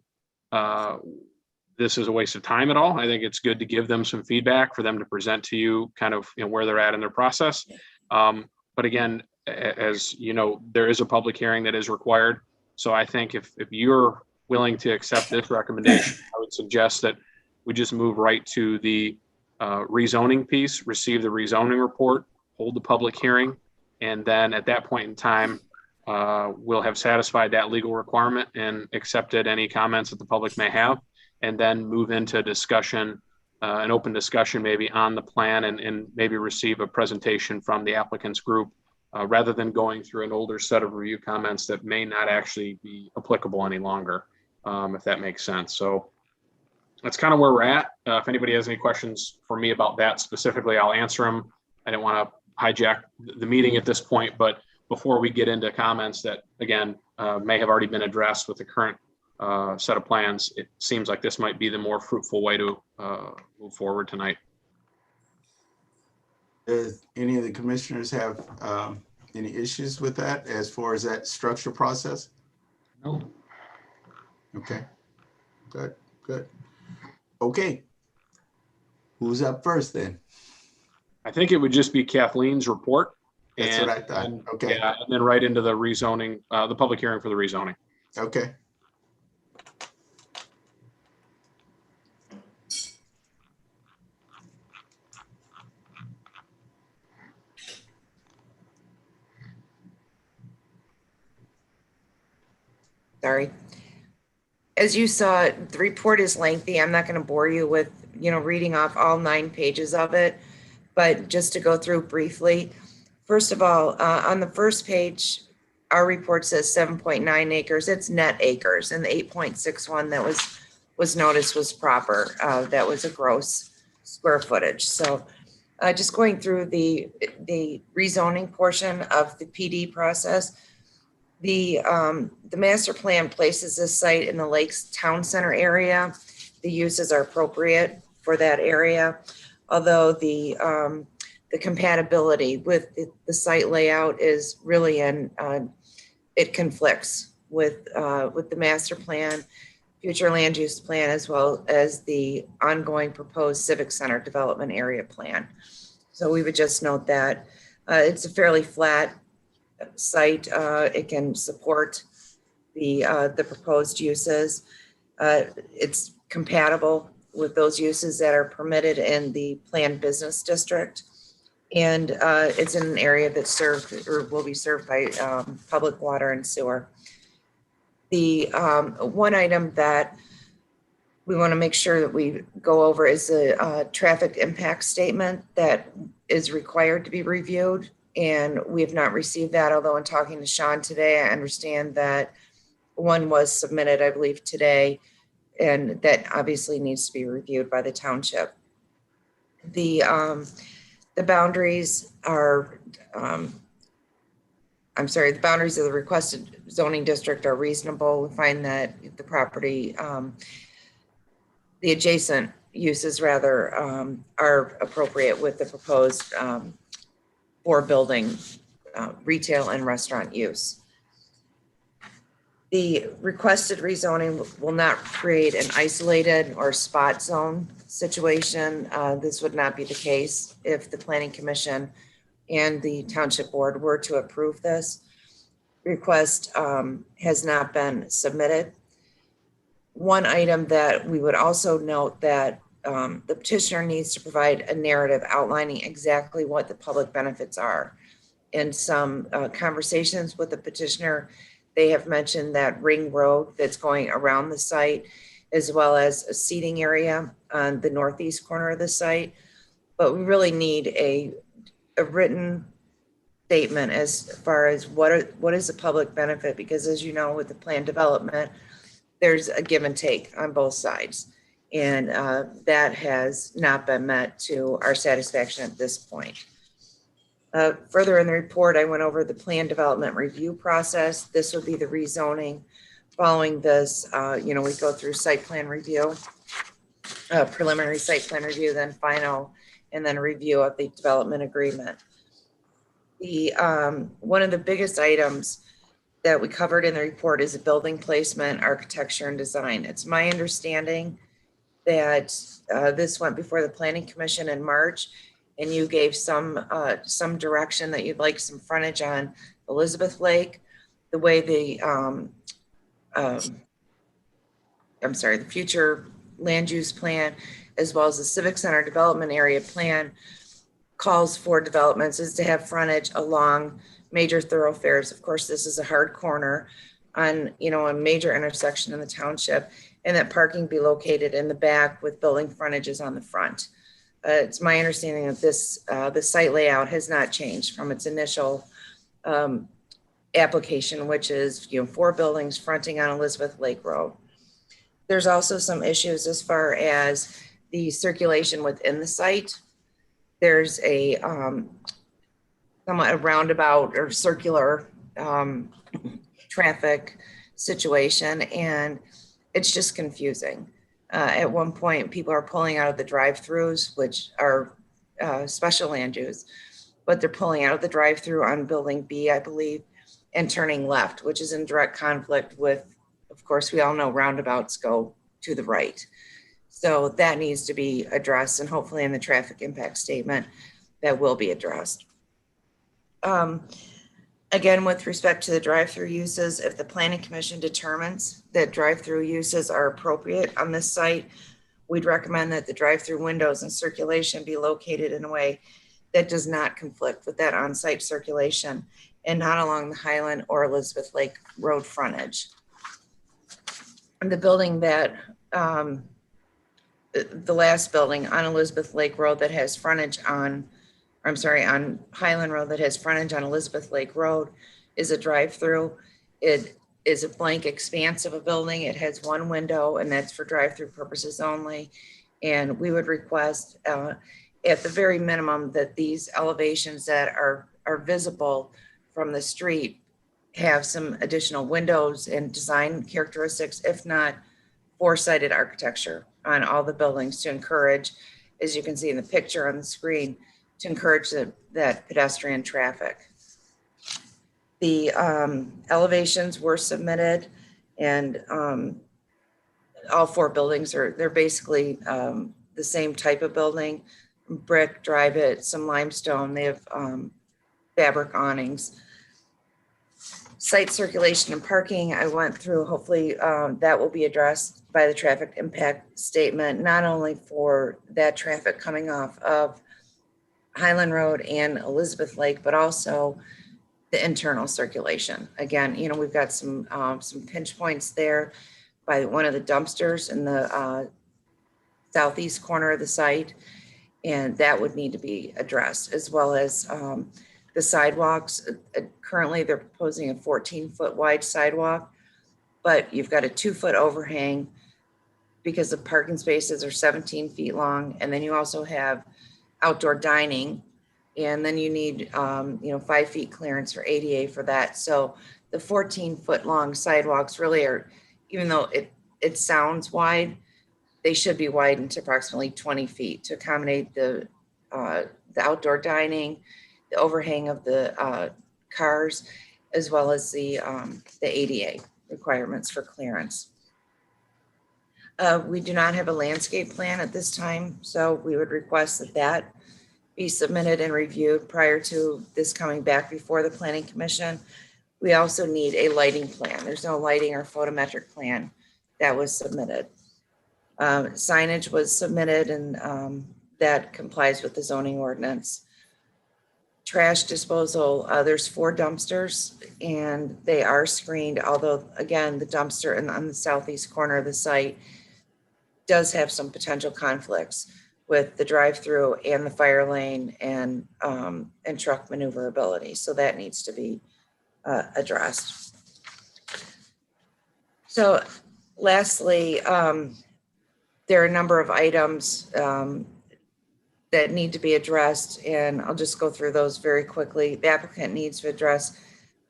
this is a waste of time at all. I think it's good to give them some feedback for them to present to you kind of, where they're at in their process. But again, as you know, there is a public hearing that is required. So I think if you're willing to accept this recommendation, I would suggest that we just move right to the rezoning piece, receive the rezoning report, hold the public hearing, and then at that point in time, we'll have satisfied that legal requirement and accepted any comments that the public may have, and then move into discussion, an open discussion maybe on the plan, and maybe receive a presentation from the applicant's group, rather than going through an older set of review comments that may not actually be applicable any longer, if that makes sense. So that's kind of where we're at. If anybody has any questions for me about that specifically, I'll answer them. I didn't want to hijack the meeting at this point, but before we get into comments that, again, may have already been addressed with the current set of plans, it seems like this might be the more fruitful way to move forward tonight. Does any of the commissioners have any issues with that as far as that structure process? No. Okay, good, good. Okay, who's up first then? I think it would just be Kathleen's report. That's what I thought. Okay. Yeah, and then right into the rezoning, the public hearing for the rezoning. Okay. Sorry. As you saw, the report is lengthy. I'm not going to bore you with, reading off all 9 pages of it, but just to go through briefly. First of all, on the first page, our report says 7.9 acres. It's net acres, and the 8.61 that was noticed was proper. That was a gross square footage. So just going through the rezoning portion of the PD process, the master plan places this site in the Lakes Town Center area. The uses are appropriate for that area, although the compatibility with the site layout is really it conflicts with the master plan, future land use plan, as well as the ongoing proposed civic center development area plan. So we would just note that it's a fairly flat site. It can support the proposed uses. It's compatible with those uses that are permitted in the planned business district. And it's in an area that's served or will be served by public water and sewer. The one item that we want to make sure that we go over is a traffic impact statement that is required to be reviewed. And we have not received that, although in talking to Sean today, I understand that one was submitted, I believe, today, and that obviously needs to be reviewed by the township. The boundaries are, the boundaries of the requested zoning district are reasonable. We find that the property, the adjacent uses rather, are appropriate with the proposed 4-building retail and restaurant use. The requested rezoning will not create an isolated or spot zone situation. This would not be the case if the Planning Commission and the Township Board were to approve this. Request has not been submitted. One item that we would also note that the petitioner needs to provide a narrative outlining exactly what the public benefits are. In some conversations with the petitioner, they have mentioned that ring road that's going around the site, as well as a seating area on the northeast corner of the site. But we really need a written statement as far as what is the public benefit, because as you know, with the planned development, there's a give and take on both sides. And that has not been met to our satisfaction at this point. Further in the report, I went over the plan development review process. This would be the rezoning. Following this, we go through site plan review, preliminary site plan review, then final, and then a review of the development agreement. The one of the biggest items that we covered in the report is building placement, architecture, and design. It's my understanding that this went before the Planning Commission in March, and you gave some direction that you'd like some frontage on Elizabeth Lake. The way the the future land use plan, as well as the Civic Center development area plan, calls for developments is to have frontage along major thoroughfares. Of course, this is a hard corner on, a major intersection in the township, and that parking be located in the back with building frontages on the front. It's my understanding that the site layout has not changed from its initial application, which is, 4 buildings fronting on Elizabeth Lake Road. There's also some issues as far as the circulation within the site. There's a somewhat a roundabout or circular traffic situation, and it's just confusing. At one point, people are pulling out of the drive-throughs, which are special land use, but they're pulling out of the drive-through on Building B, I believe, and turning left, which is in direct conflict with, of course, we all know roundabouts go to the right. So that needs to be addressed, and hopefully in the traffic impact statement that will be addressed. Again, with respect to the drive-through uses, if the Planning Commission determines that drive-through uses are appropriate on this site, we'd recommend that the drive-through windows and circulation be located in a way that does not conflict with that on-site circulation and not along the Highland or Elizabeth Lake Road frontage. And the building that, the last building on Elizabeth Lake Road that has frontage on Highland Road that has frontage on Elizabeth Lake Road is a drive-through. It is a blank expanse of a building. It has one window, and that's for drive-through purposes only. And we would request at the very minimum that these elevations that are visible from the street have some additional windows and design characteristics, if not 4-sided architecture on all the buildings to encourage, as you can see in the picture on the screen, to encourage that pedestrian traffic. The elevations were submitted, and all 4 buildings they're basically the same type of building: brick, drive-it, some limestone. They have fabric awnings. Site circulation and parking, I went through. Hopefully that will be addressed by the traffic impact statement, not only for that traffic coming off of Highland Road and Elizabeth Lake, but also the internal circulation. Again, we've got some pinch points there by one of the dumpsters in the southeast corner of the site, and that would need to be addressed, as well as the sidewalks. Currently, they're proposing a 14-foot wide sidewalk, but you've got a 2-foot overhang because the parking spaces are 17 feet long, and then you also have outdoor dining, and then you need 5 feet clearance for ADA for that. So the 14-foot long sidewalks really are, even though it sounds wide, they should be widened to approximately 20 feet to accommodate the outdoor dining, the overhang of the cars, as well as the ADA requirements for clearance. We do not have a landscape plan at this time, so we would request that be submitted and reviewed prior to this coming back before the Planning Commission. We also need a lighting plan. There's no lighting or photometric plan that was submitted. Signage was submitted, and that complies with the zoning ordinance. Trash disposal, there's 4 dumpsters, and they are screened, although again, the dumpster on the southeast corner of the site does have some potential conflicts with the drive-through and the fire lane and truck maneuverability. So that needs to be addressed. So lastly, there are a number of items that need to be addressed, and I'll just go through those very quickly. The applicant needs to address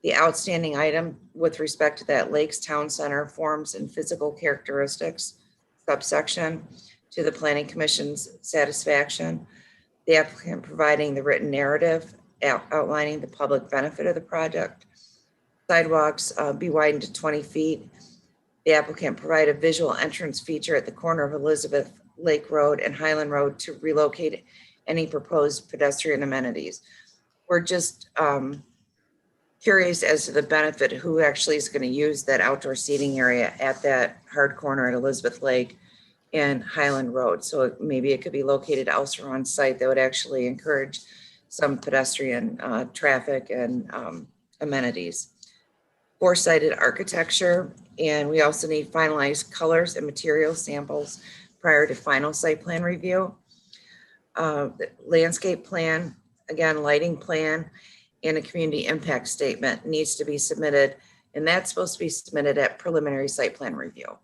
the outstanding item with respect to that Lakes Town Center forms and physical characteristics subsection to the Planning Commission's satisfaction. The applicant providing the written narrative outlining the public benefit of the project. Sidewalks be widened to 20 feet. The applicant provide a visual entrance feature at the corner of Elizabeth Lake Road and Highland Road to relocate any proposed pedestrian amenities. We're just curious as to the benefit, who actually is going to use that outdoor seating area at that hard corner at Elizabeth Lake and Highland Road. So maybe it could be located elsewhere on site that would actually encourage some pedestrian traffic and amenities. Four-sided architecture, and we also need finalized colors and material samples prior to final site plan review. The landscape plan, again, lighting plan, and a community impact statement needs to be submitted, and that's supposed to be submitted at preliminary site plan review.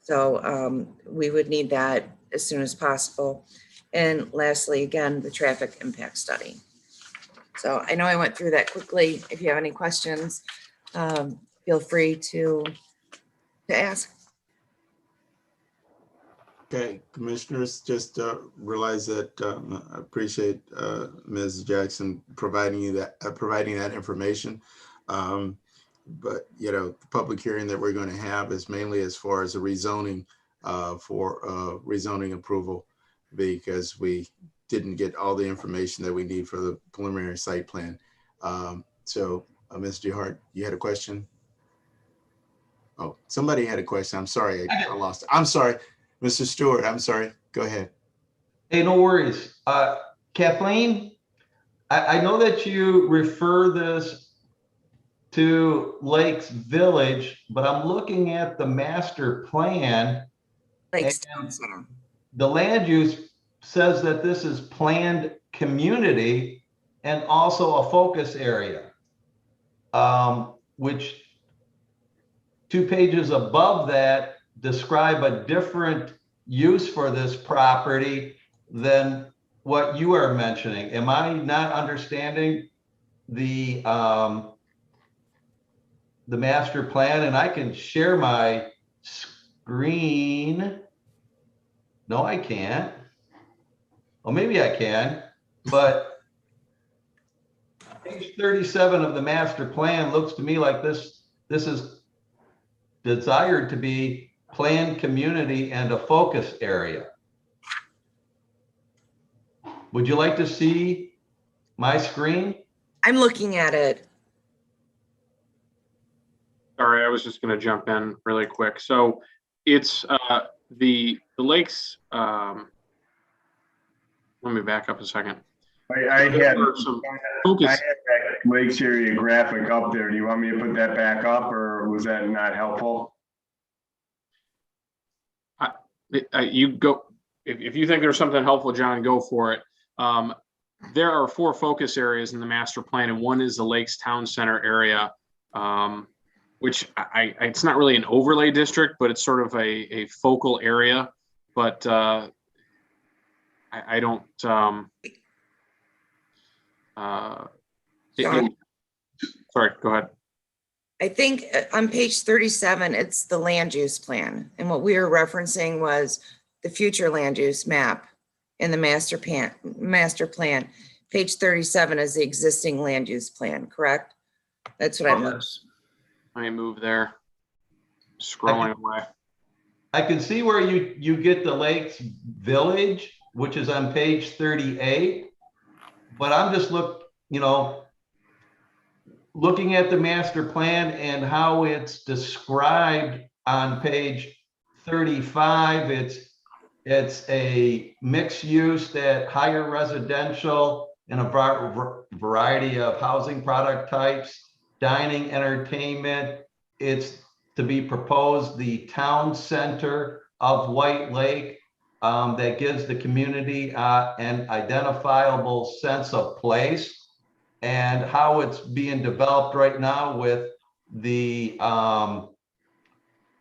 So we would need that as soon as possible. And lastly, again, the traffic impact study. So I know I went through that quickly. If you have any questions, feel free to ask. Okay, commissioners, just realize that I appreciate Ms. Jackson providing that information. But you know, the public hearing that we're going to have is mainly as far as the rezoning for rezoning approval, because we didn't get all the information that we need for the preliminary site plan. So Ms. DeHart, you had a question? Oh, somebody had a question. I'm sorry, I lost it. I'm sorry. Mr. Stewart, I'm sorry. Go ahead. Hey, no worries. Kathleen, I know that you refer this to Lakes Village, but I'm looking at the master plan. Lakes Town Center. The land use says that this is planned community and also a focus area, which 2 pages above that describe a different use for this property than what you are mentioning. Am I not understanding the master plan? And I can share my screen. No, I can't. Well, maybe I can, but page 37 of the master plan looks to me like this is desired to be planned community and a focus area. Would you like to see my screen? I'm looking at it. Sorry, I was just going to jump in really quick. So it's the lakes. Let me back up a second. I had focus. that Lakes area graphic up there. Do you want me to put that back up, or was that not helpful? You go, if you think there's something helpful, John, go for it. There are 4 focus areas in the master plan, and one is the Lakes Town Center area, which it's not really an overlay district, but it's sort of a focal area. But I don't. Sorry, go ahead. I think on page 37, it's the land use plan. And what we were referencing was the future land use map in the master plan. Page 37 is the existing land use plan, correct? That's what I moved. Let me move there. Scrolling away. I can see where you get the Lakes Village, which is on page 38, but I'm just looking at the master plan and how it's described on page 35. It's a mixed use that higher residential and a variety of housing product types, dining, entertainment. It's to be proposed the town center of White Lake that gives the community an identifiable sense of place, and how it's being developed right now with the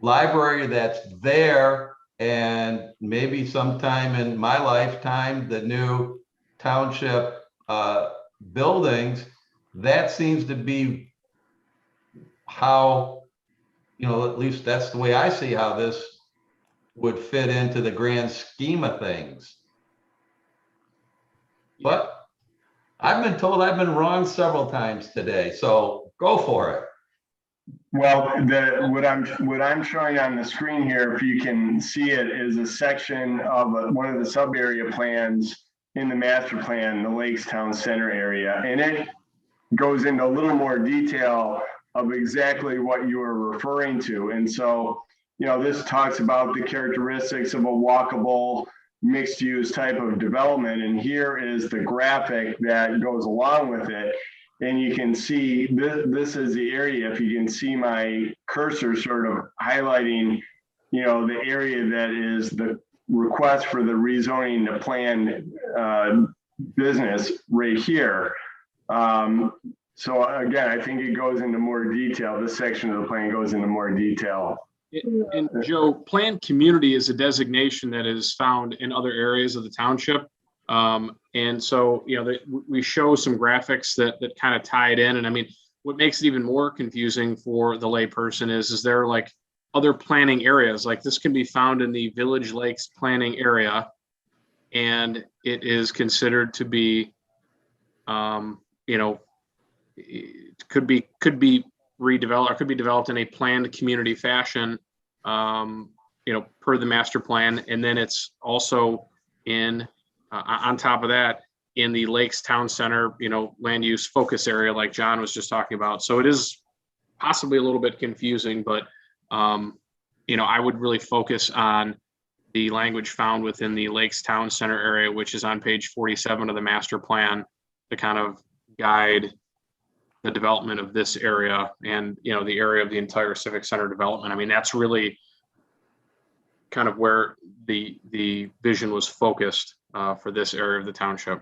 library that's there, and maybe sometime in my lifetime, the new township buildings, that seems to be how, at least that's the way I see how this would fit into the grand scheme of things. But I've been told I've been wrong several times today, so go for it. Well, what I'm showing on the screen here, if you can see it, is a section of one of the sub area plans in the master plan, the Lakes Town Center area, and it goes into a little more detail of exactly what you are referring to. And so, this talks about the characteristics of a walkable mixed use type of development. And here is the graphic that goes along with it. And you can see this is the area, if you can see my cursor sort of highlighting, the area that is the request for the rezoning to planned business right here. So again, I think it goes into more detail. This section of the plan goes into more detail. And Joe, planned community is a designation that is found in other areas of the township. And so, we show some graphics that kind of tie it in. And I mean, what makes it even more confusing for the layperson is there like other planning areas, like this can be found in the Village Lakes planning area. And it is considered to be, it could be redeveloped or could be developed in a planned community fashion, per the master plan. And then it's also in, on top of that, in the Lakes Town Center, land use focus area, like John was just talking about. So it is possibly a little bit confusing, but, I would really focus on the language found within the Lakes Town Center area, which is on page 47 of the master plan to kind of guide the development of this area and, the area of the entire civic center development. I mean, that's really kind of where the vision was focused for this area of the township.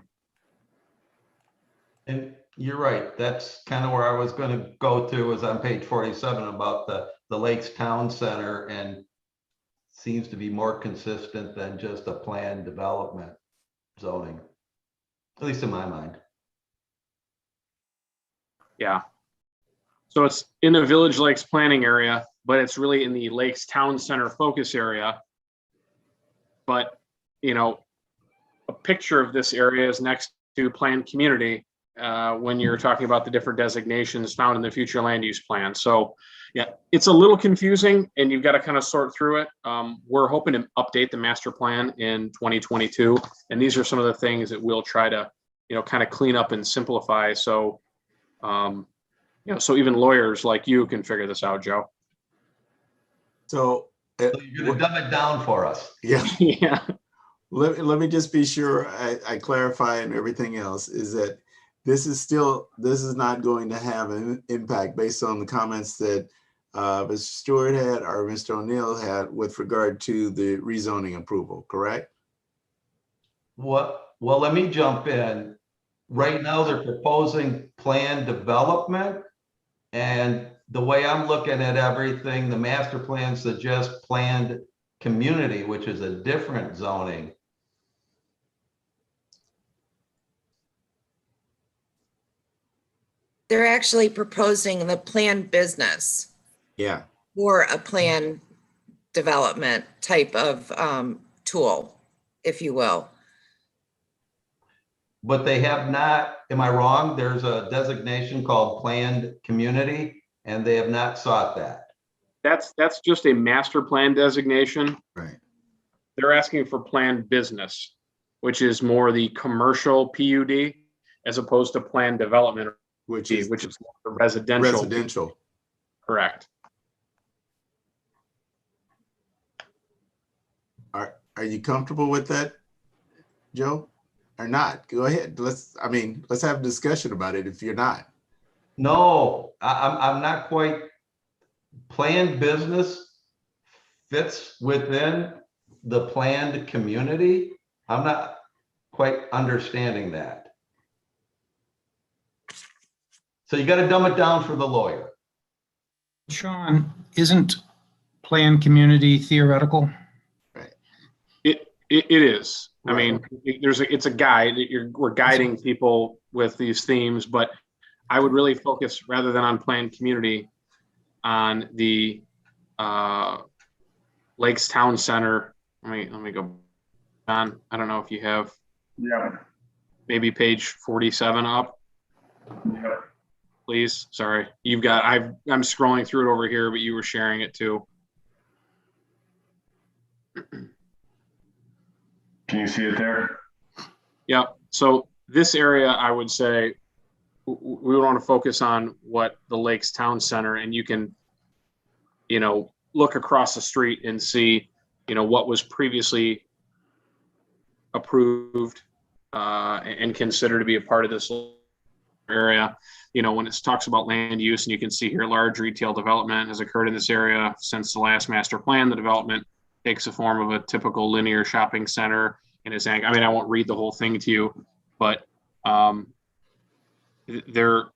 And you're right. That's kind of where I was going to go to, was on page 47 about the Lakes Town Center, and seems to be more consistent than just a planned development zoning, at least in my mind. Yeah. So it's in the Village Lakes planning area, but it's really in the Lakes Town Center focus area. But, a picture of this area is next to planned community when you're talking about the different designations found in the future land use plan. So yeah, it's a little confusing and you've got to kind of sort through it. We're hoping to update the master plan in 2022. And these are some of the things that we'll try to, kind of clean up and simplify. So, so even lawyers like you can figure this out, Joe. So you're going to dumb it down for us. Yeah. Yeah. Let me just be sure I clarify and everything else is that this is not going to have an impact based on the comments that Mr. Stewart had or Mr. O'Neill had with regard to the rezoning approval, correct? Well, let me jump in. Right now, they're proposing planned development. And the way I'm looking at everything, the master plan suggests planned community, which is a different zoning. They're actually proposing the planned business. Yeah. Or a planned development type of tool, if you will. But they have not, am I wrong? There's a designation called planned community, and they have not sought that. That's just a master plan designation. Right. They're asking for planned business, which is more the commercial PUD as opposed to planned development, which is more the residential. Residential. Correct. Are you comfortable with that, Joe? Or not? Go ahead. Let's have a discussion about it if you're not. No, I'm not quite. Planned business fits within the planned community. I'm not quite understanding that. So you got to dumb it down for the lawyer. Sean, isn't planned community theoretical? It is. I mean, it's a guide. We're guiding people with these themes, but I would really focus rather than on planned community on the Lakes Town Center. Let me go on. I don't know if you have maybe page 47 up. Please. Sorry. I'm scrolling through it over here, but you were sharing it too. Can you see it there? Yeah. So this area, I would say we would want to focus on what the Lakes Town Center, and you can, look across the street and see, what was previously approved and considered to be a part of this area. When it talks about land use, and you can see here, large retail development has occurred in this area since the last master plan. The development takes the form of a typical linear shopping center and is, I won't read the whole thing to you, but hit a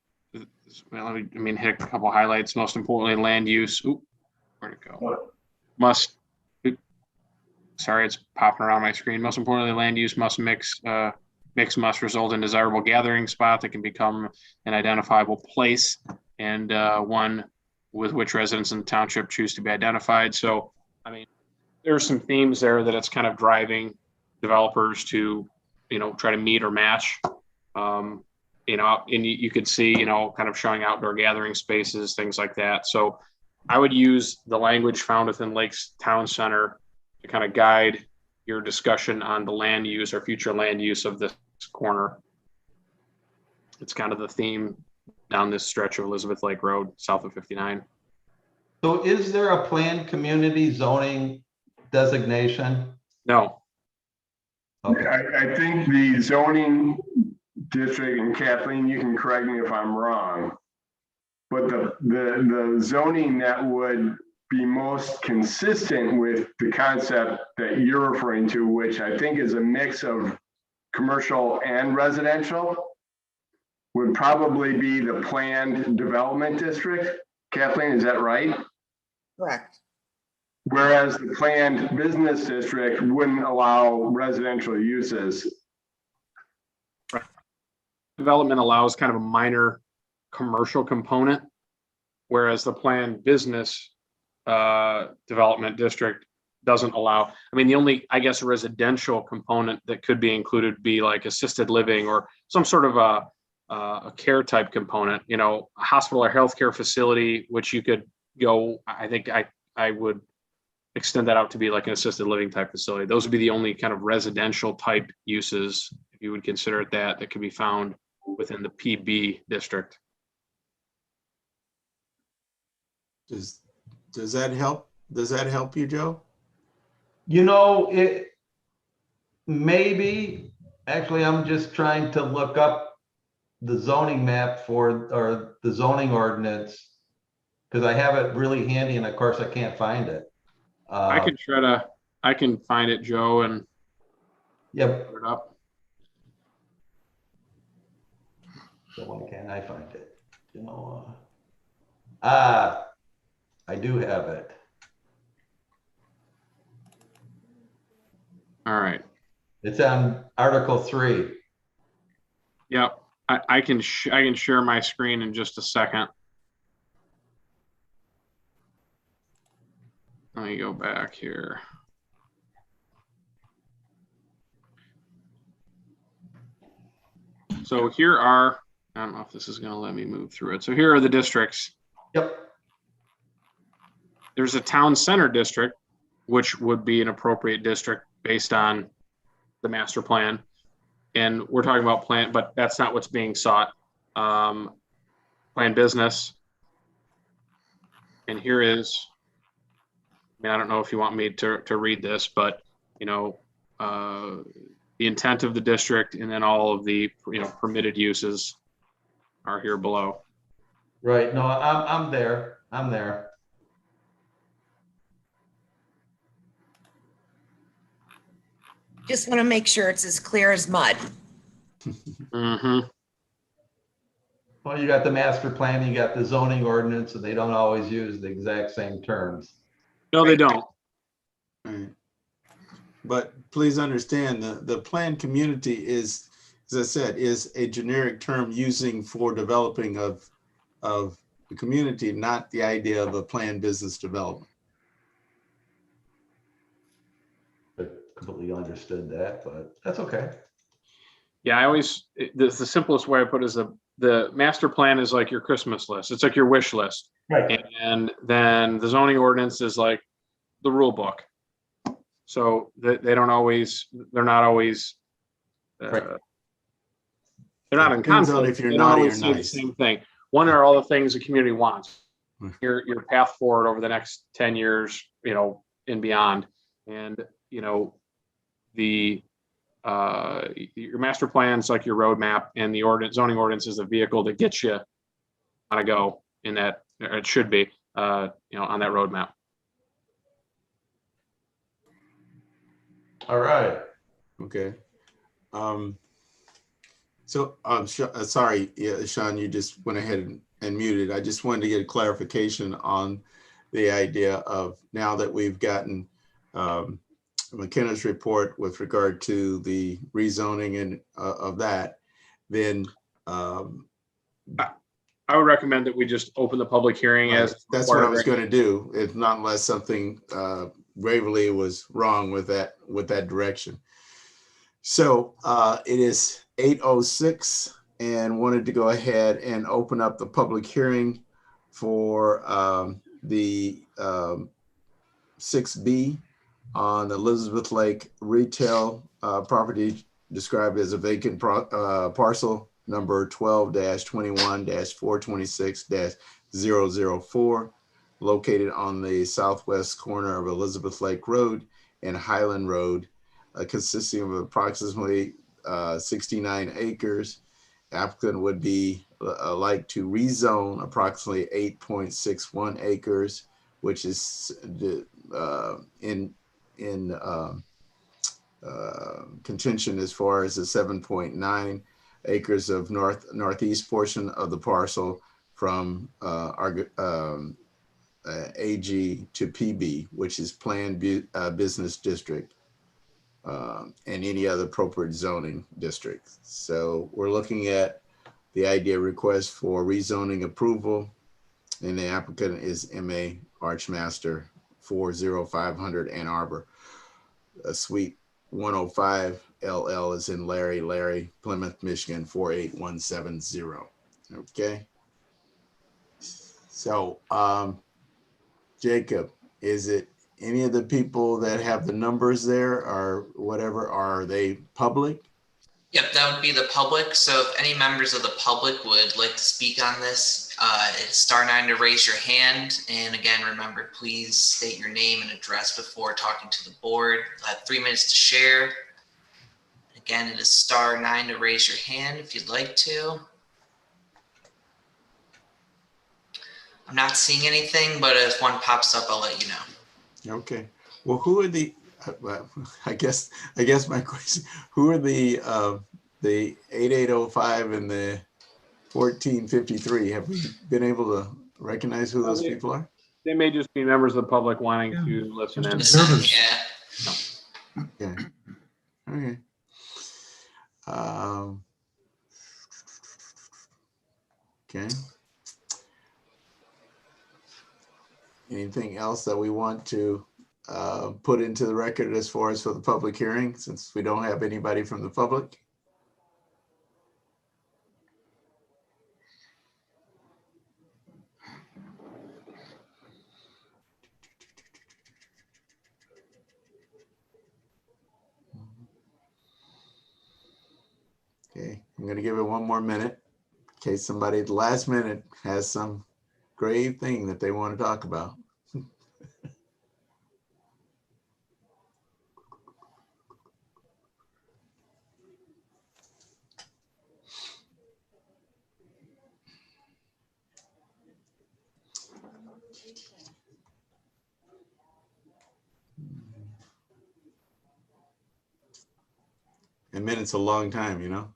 couple highlights. Most importantly, land use. Where'd it go? It's popping around my screen. Most importantly, land use must must result in desirable gathering spot that can become an identifiable place and one with which residents in the township choose to be identified. So, there's some themes there that it's kind of driving developers to, try to meet or match. And you could see, kind of showing outdoor gathering spaces, things like that. So I would use the language found within Lakes Town Center to kind of guide your discussion on the land use or future land use of this corner. It's kind of the theme down this stretch of Elizabeth Lake Road, south of 59. So is there a planned community zoning designation? No. Okay. I think the zoning district, and Kathleen, you can correct me if I'm wrong, but the zoning that would be most consistent with the concept that you're referring to, which I think is a mix of commercial and residential, would probably be the planned development district. Kathleen, is that right? Correct. Whereas the planned business district wouldn't allow residential uses. Development allows kind of a minor commercial component, whereas the planned business development district doesn't allow. The only, residential component that could be included would be like assisted living or some sort of a care type component, a hospital or healthcare facility, which you could go, I would extend that out to be like an assisted living type facility. Those would be the only kind of residential type uses, if you would consider it that can be found within the PB district. Does that help? Does that help you, Joe? It maybe, actually, I'm just trying to look up the zoning map or the zoning ordinance, because I have it really handy and of course I can't find it. I can find it, Joe, and yep. put it up. So why can't I find it? I do have it. All right. It's on Article 3. Yep. I can share my screen in just a second. Let me go back here. So here are, I don't know if this is going to let me move through it. So here are the districts. Yep. There's a town center district, which would be an appropriate district based on the master plan. And we're talking about plan, but that's not what's being sought. Plan business. And here is, I don't know if you want me to read this, but, the intent of the district and then all of the, permitted uses are here below. Right. No, I'm there. I'm there. Just want to make sure it's as clear as mud. Mm-hmm. Well, you got the master plan, you got the zoning ordinance, and they don't always use the exact same terms. No, they don't. But please understand the planned community is, as I said, is a generic term using for developing of the community, not the idea of a planned business development. I completely understood that, but that's okay. Yeah, the simplest way I put it is the master plan is like your Christmas list. It's like your wish list. Right. And then the zoning ordinance is like the rule book. So they're not always, Right. they're not in Depends on conflict. if you're They don't naughty or always say the nice. same thing. One are all the things the community wants. Hmm. Your path forward over the next 10 years, and beyond. And, your master plan's like your roadmap, and the zoning ordinance is a vehicle that gets you on a go in that, or it should be, on that roadmap. All right. Okay. Sorry, yeah, Sean, you just went ahead and muted. I just wanted to get a clarification on the idea of, now that we've gotten McKenna's report with regard to the rezoning and of that, then I would recommend that we just open the public hearing right, as that's what I was going to do, if not unless something gravely was wrong with that direction. So it is 8:06, and wanted to go ahead and open up the public hearing for the 6B on Elizabeth Lake retail property described as a vacant parcel number 12-21-426-004, located on the southwest corner of Elizabeth Lake Road and Highland Road, consisting of approximately 69 acres. Applicant would be like to rezone approximately 8.61 acres, which is in contention as far as the 7.9 acres of northeast portion of the parcel from AG to PB, which is planned business district, and any other appropriate zoning district. So we're looking at the idea request for rezoning approval, and the applicant is MA Archmaster 40500 Ann Arbor, Suite 105 LL is in Larry, Plymouth, Michigan 48170. Okay. So Jacob, is it any of the people that have the numbers there or whatever, are they public? Yep, that would be the public. So if any members of the public would like to speak on this, it's *9 to raise your hand. And again, remember, please state your name and address before talking to the board. You'll have 3 minutes to share. Again, it is *9 to raise your hand if you'd like to. I'm not seeing anything, but if one pops up, I'll let you know. Okay. Well, who are the? Well, I guess my question: who are the 8805 and the 1453? Have we been able to recognize who those people are? They may just be members of the public wanting to listen in. Yeah. Yeah. Okay. Okay. Anything else that we want to put into the record as far as for the public hearing, since we don't have anybody from the public? Okay, I'm going to give it one more minute in case somebody at the last minute has some grave thing that they want to talk about. A minute's a long time, you know?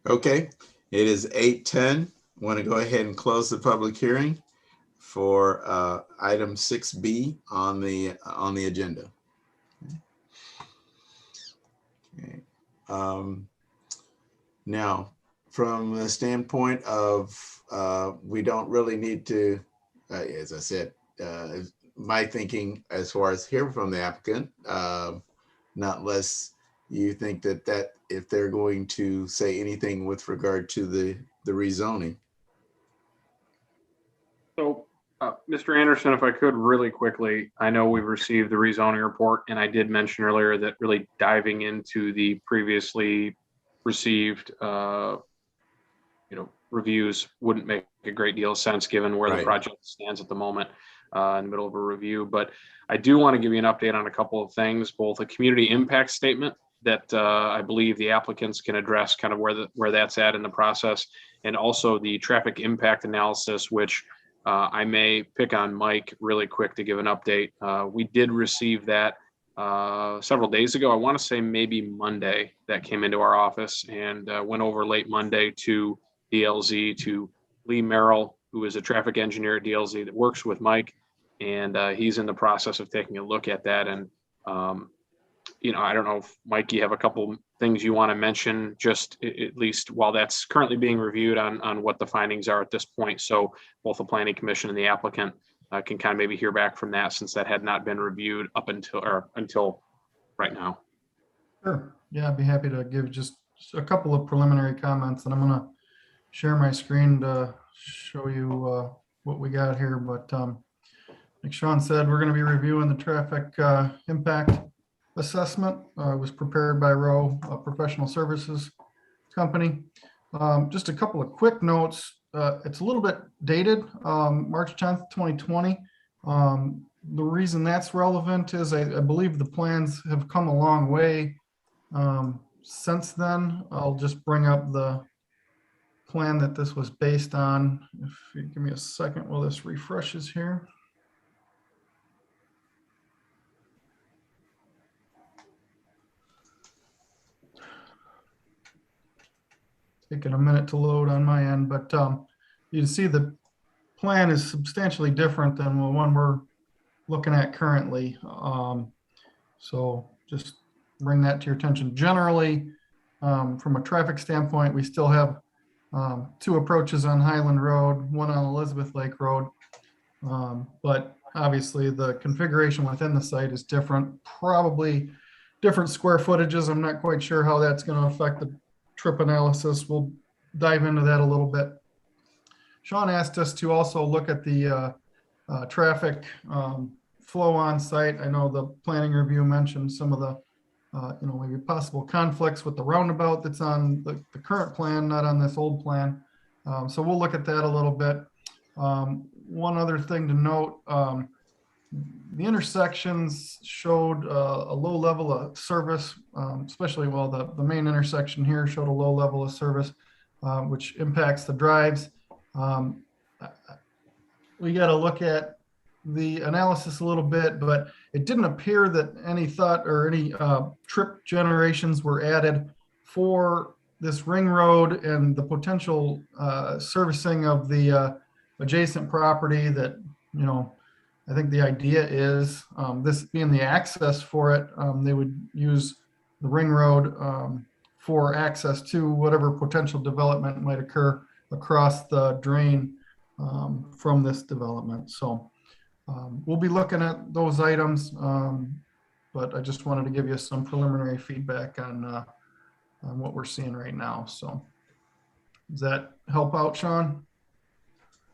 Okay, it is 8:10. Want to go ahead and close the public hearing for item 6B on the agenda. Okay. Now, from the standpoint of we don't really need to, as I said, my thinking as far as hearing from the applicant, not unless you think that if they're going to say anything with regard to the rezoning. So, Mr. Anderson, if I could really quickly, I know we've received the rezoning report, and I did mention earlier that really diving into the previously received, reviews wouldn't make a great deal of sense given where the Right. project stands at the moment, in the middle of a review. But I do want to give you an update on a couple of things, both a community impact statement that I believe the applicants can address kind of where that's at in the process, and also the traffic impact analysis, which I may pick on Mike really quick to give an update. We did receive that several days ago. I want to say maybe Monday that came into our office, and went over late Monday to DLZ, to Lee Merrill, who is a traffic engineer at DLZ that works with Mike. And he's in the process of taking a look at that. And, I don't know if Mike, you have a couple things you want to mention, just at least while that's currently being reviewed on what the findings are at this point. So both the planning commission and the applicant can kind of maybe hear back from that, since that had not been reviewed up until right now. Sure. Yeah, I'd be happy to give just a couple of preliminary comments, and I'm going to share my screen to show you what we got here. But like Sean said, we're going to be reviewing the traffic impact assessment. It was prepared by Rowe, a professional services company. Just a couple of quick notes. It's a little bit dated, March 10th, 2020. The reason that's relevant is I believe the plans have come a long way since then. I'll just bring up the plan that this was based on. If you give me a second while this refreshes here. Taking a minute to load on my end, but you can see the plan is substantially different than the one we're looking at currently. So just bring that to your attention. Generally, from a traffic standpoint, we still have two approaches on Highland Road, one on Elizabeth Lake Road. But obviously the configuration within the site is different, probably different square footages. I'm not quite sure how that's going to affect the trip analysis. We'll dive into that a little bit. Sean asked us to also look at the traffic flow on site. I know the planning review mentioned some of the maybe possible conflicts with the roundabout that's on the current plan, not on this old plan. So we'll look at that a little bit. One other thing to note, the intersections showed a low level of service, especially the main intersection here showed a low level of service, which impacts the drives. We got to look at the analysis a little bit, but it didn't appear that any thought or any trip generations were added for this ring road and the potential servicing of the adjacent property that, I think the idea is this being the access for it, they would use the ring road for access to whatever potential development might occur across the drain from this development. So we'll be looking at those items, but I just wanted to give you some preliminary feedback on what we're seeing right now. So does that help out, Sean?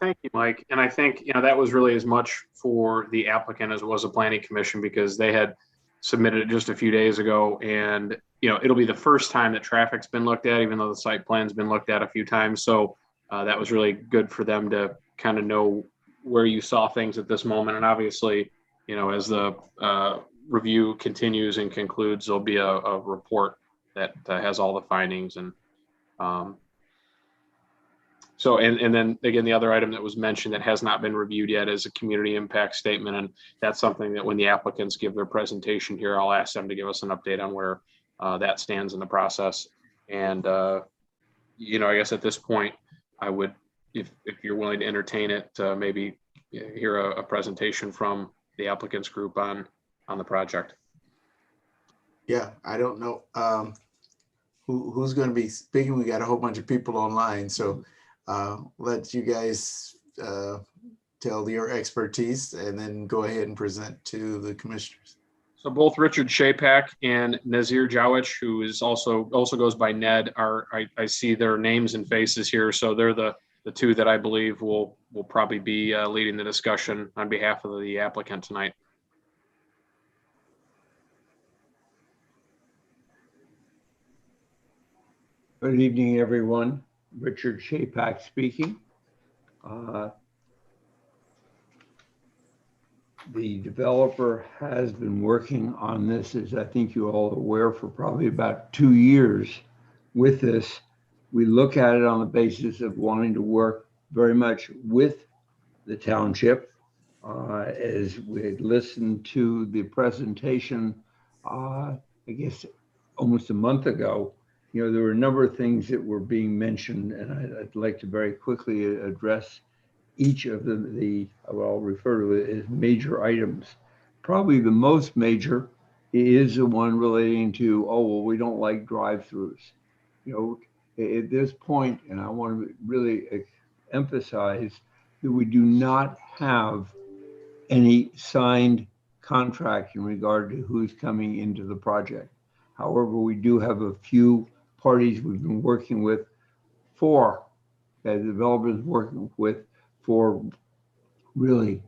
Thank you, Mike. And I think, that was really as much for the applicant as it was a planning commission, because they had submitted it just a few days ago. And, it'll be the first time that traffic's been looked at, even though the site plan's been looked at a few times. So that was really good for them to kind of know where you saw things at this moment. And obviously, as the review continues and concludes, there'll be a report that has all the findings. And so, and then again, the other item that was mentioned that has not been reviewed yet is a community impact statement. And that's something that when the applicants give their presentation here, I'll ask them to give us an update on where that stands in the process. And I guess at this point, I would, if you're willing to entertain it, maybe hear a presentation from the applicants group on the project. Yeah, I don't know who's going to be speaking. We got a whole bunch of people online, so let you guys tell your expertise and then go ahead and present to the commissioners. So both Richard Shapak and Nazir Jawich, who is also goes by Ned, I see their names and faces here. So they're the two that I believe will probably be leading the discussion on behalf of the applicant tonight. Good evening, everyone. Richard Shapak speaking. The developer has been working on this, as I think you're all aware, for probably about 2 years with this. We look at it on the basis of wanting to work very much with the township. As we listened to the presentation, I guess almost a month ago, there were a number of things that were being mentioned, and I'd like to very quickly address each of what I'll refer to it as major items. Probably the most major is the one relating to, we don't like drive-throughs. At this point, and I want to really emphasize that we do not have any signed contract in regard to who's coming into the project. However, we do have a few parties we've been working with the developers working with for really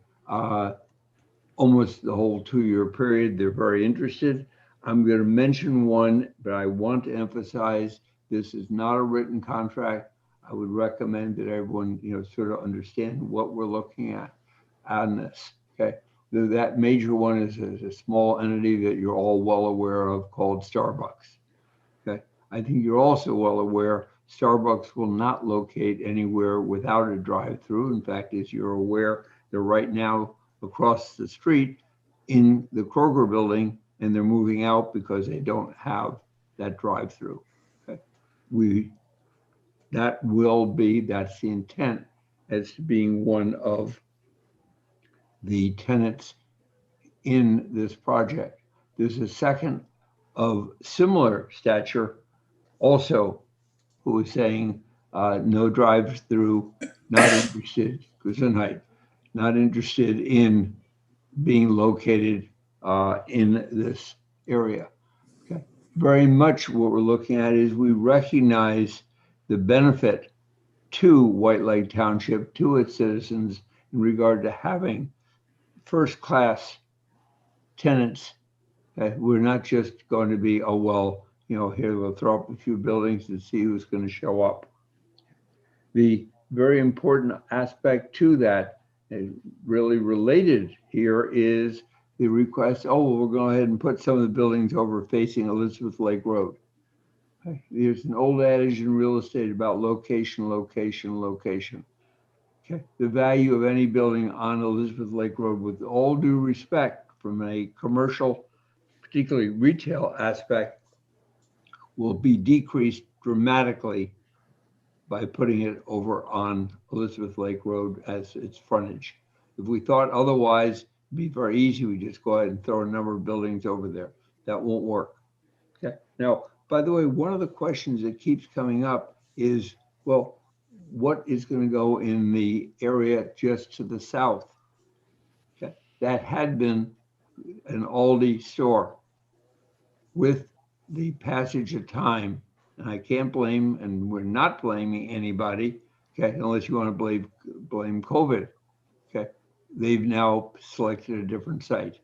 almost the whole 2-year period. They're very interested. I'm going to mention one, but I want to emphasize this is not a written contract. I would recommend that everyone, sort of understand what we're looking at on this. Okay. That major one is a small entity that you're all well aware of called Starbucks. Okay. I think you're also well aware Starbucks will not locate anywhere without a drive-through. In fact, as you're aware, they're right now across the street in the Kroger building, and they're moving out because they don't have that drive-through. Okay. That's the intent as to being one of the tenants in this project. There's a second of similar stature also who is saying no drive-through, not interested, not interested in being located in this area. Okay. Very much what we're looking at is we recognize the benefit to White Lake Township, to its citizens, in regard to having first-class tenants. We're not just going to be, here we'll throw up a few buildings and see who's going to show up. The very important aspect to that, and really related here, is the request, we'll go ahead and put some of the buildings over facing Elizabeth Lake Road. There's an old adage in real estate about location, location, location. Okay. The value of any building on Elizabeth Lake Road, with all due respect from a commercial, particularly retail aspect, will be decreased dramatically by putting it over on Elizabeth Lake Road as its frontage. If we thought otherwise, it'd be very easy. We just go ahead and throw a number of buildings over there. That won't work. Okay. Now, by the way, one of the questions that keeps coming up is, what is going to go in the area just to the south? Okay. That had been an Aldi store. With the passage of time, and I can't blame, and we're not blaming anybody, okay, unless you want to blame COVID, okay, they've now selected a different site.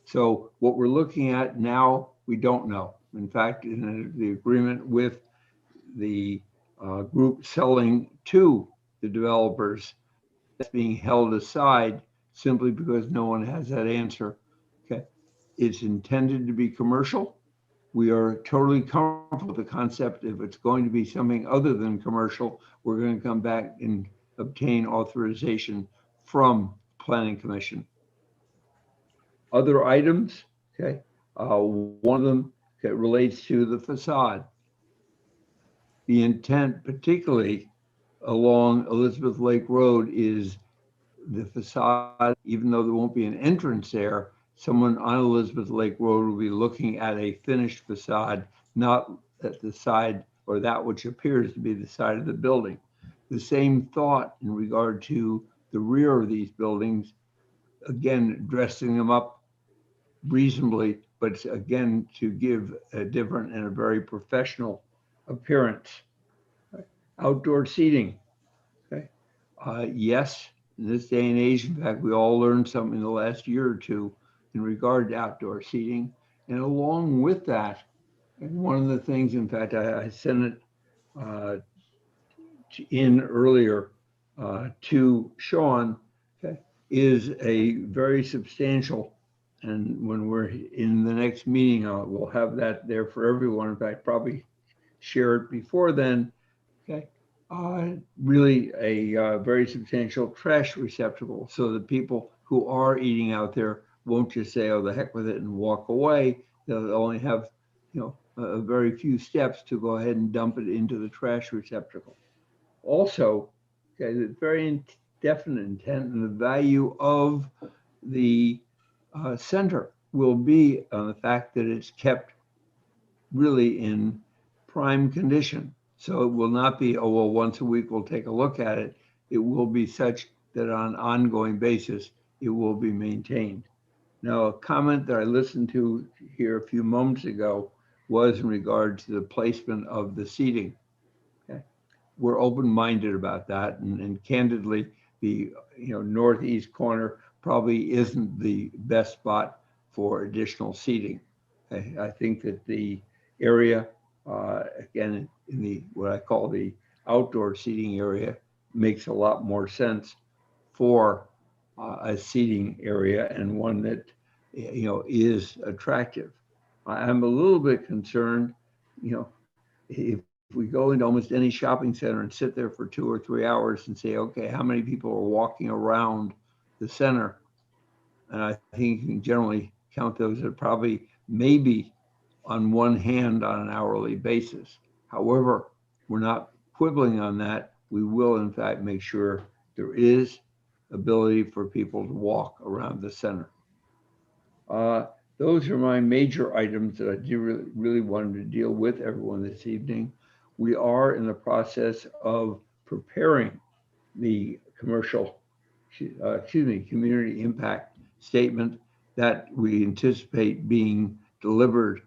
So what we're looking at now, we don't know. In fact, in the agreement with the group selling to the developers, that's being held aside simply because no one has that answer. Okay, it's intended to be commercial. We are totally comfortable with the concept. If it's going to be something other than commercial, we're going to come back and obtain authorization from Planning Commission. Other items, okay, one of them relates to the facade. The intent, particularly along Elizabeth Lake Road, is the facade, even though there won't be an entrance there, someone on Elizabeth Lake Road will be looking at a finished facade, not at the side or that which appears to be the side of the building. The same thought in regard to the rear of these buildings, again, dressing them up reasonably, but again, to give a different and a very professional appearance. Outdoor seating. Okay. Yes, in this day and age, in fact, we all learned something in the last year or two in regard to outdoor seating. And along with that, and one of the things, in fact, I sent it in earlier to Sean, okay, is a very substantial, and when we're in the next meeting, we'll have that there for everyone. In fact, probably share it before then. Okay, really a very substantial trash receptacle, so that people who are eating out there won't just say, "Oh, the heck with it," and walk away. They'll only have, a very few steps to go ahead and dump it into the trash receptacle. Also, okay, the very definite intent and the value of the center will be on the fact that it's kept really in prime condition. So it will not be, oh, well, once a week we'll take a look at it. It will be such that on an ongoing basis, it will be maintained. Now, a comment that I listened to here a few moments ago was in regard to the placement of the seating. Okay. We're open-minded about that, and candidly, the northeast corner probably isn't the best spot for additional seating. I think that the area, again, in the what I call the outdoor seating area, makes a lot more sense for a seating area, and one that is attractive. I'm a little bit concerned, if we go into almost any shopping center and sit there for 2 or 3 hours and say, okay, how many people are walking around the center? And I think you can generally count those at probably maybe on one hand on an hourly basis. However, we're not quibbling on that. We will, in fact, make sure there is ability for people to walk around the center. Those are my major items that I do really wanted to deal with everyone this evening. We are in the process of preparing the community impact statement that we anticipate being delivered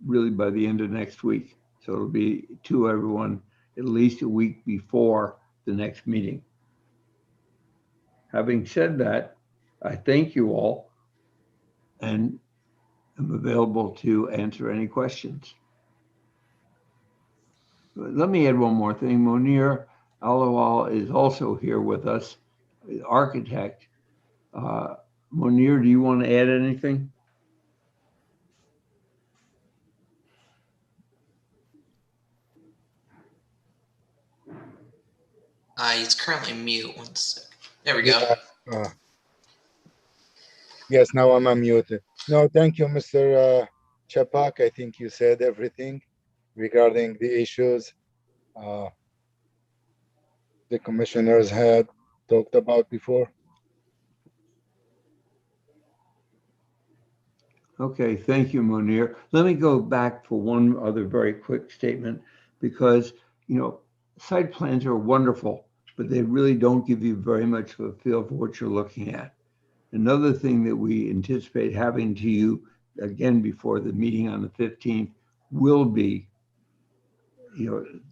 really by the end of next week. So it'll be to everyone at least a week before the next meeting. Having said that, I thank you all and I'm available to answer any questions. Let me add one more thing. Monir Alawal is also here with us, the architect. Monir, do you want to add anything? He's currently mute. One sec. There we go. Yes, now I'm unmuted. No, thank you, Mr. Chapak. I think you said everything regarding the issues the commissioners had talked about before. Okay, thank you, Monir. Let me go back for one other very quick statement, because, site plans are wonderful, but they really don't give you very much of a feel for what you're looking at. Another thing that we anticipate having to you again before the meeting on the 15th will be,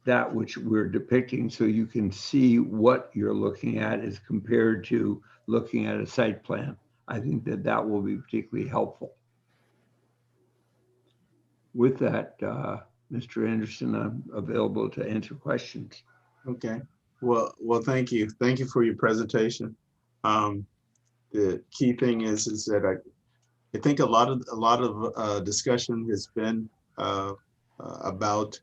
that which we're depicting, so you can see what you're looking at as compared to looking at a site plan. I think that that will be particularly helpful. With that, Mr. Anderson, I'm available to answer questions. Okay. Well, thank you. Thank you for your presentation. The key thing is that I think a lot of discussion has been about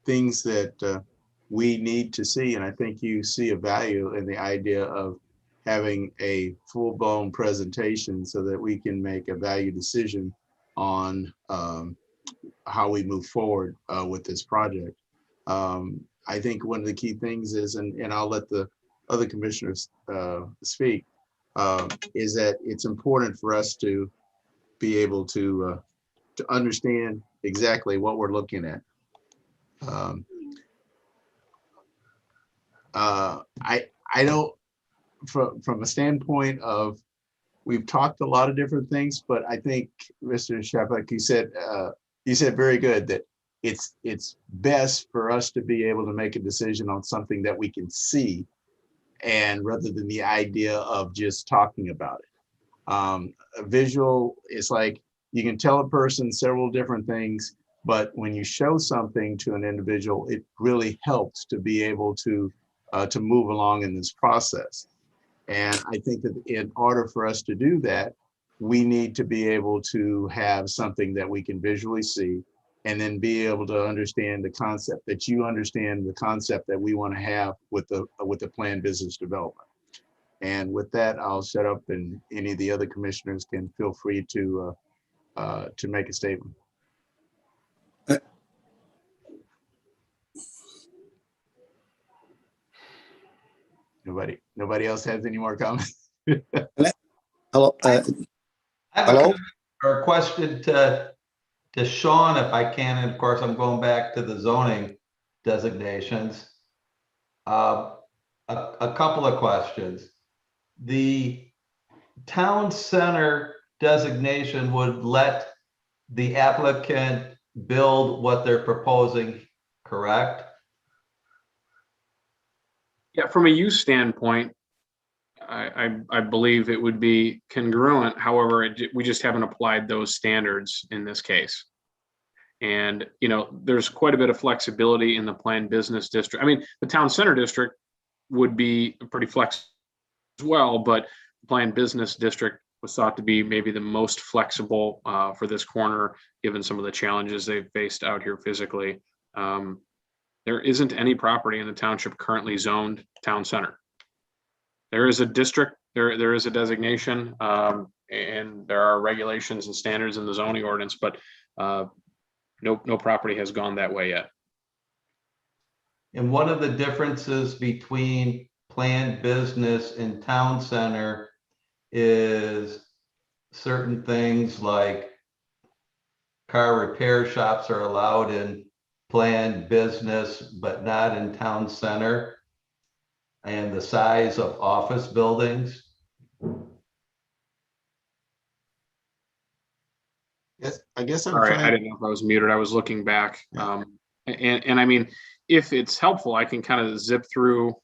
things that we need to see, and I think you see a value in the idea of having a full-blown presentation so that we can make a value decision on how we move forward with this project. I think one of the key things is, and I'll let the other commissioners speak, is that it's important for us to be able to understand exactly what we're looking at. I don't, from a standpoint of, we've talked a lot of different things, but I think Mr. Shapak, you said very good that it's best for us to be able to make a decision on something that we can see, and rather than the idea of just talking about it. A visual is like, you can tell a person several different things, but when you show something to an individual, it really helps to be able to move along in this process. And I think that in order for us to do that, we need to be able to have something that we can visually see, and then be able to understand the concept, that you understand the concept that we want to have with the planned business development. And with that, I'll shut up, and any of the other commissioners can feel free to make a statement. Nobody else has any more comments? Hello. I have Hello? a question to Sean, if I can, and of course, I'm going back to the zoning designations. A couple of questions. The town center designation would let the applicant build what they're proposing, correct? Yeah, from a use standpoint, I believe it would be congruent. However, we just haven't applied those standards in this case. And, there's quite a bit of flexibility in the planned business district. I mean, the town center district would be pretty flexible as well, but the planned business district was thought to be maybe the most flexible for this corner, given some of the challenges they've faced out here physically. There isn't any property in the township currently zoned town center. There is a district, there is a designation, and there are regulations and standards in the zoning ordinance, but no property has gone that way yet. And one of the differences between planned business and town center is certain things like car repair shops are allowed in planned business, but not in town center, and the size of office buildings. Yes, I guess All right, I didn't know if I was muted. I was looking back. Yeah. And I mean, if it's helpful, I can kind of zip through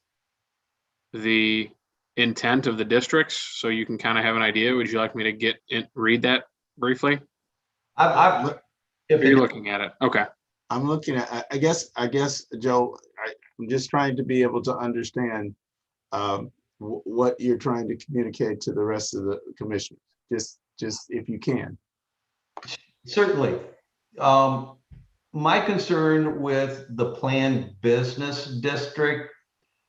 the intent of the districts so you can kind of have an idea. Would you like me to read that briefly? If you're looking at it, okay. I'm looking at, I guess, Joe, I'm just trying to be able to understand what you're trying to communicate to the rest of the commissioners, just if you can. Certainly. My concern with the planned business district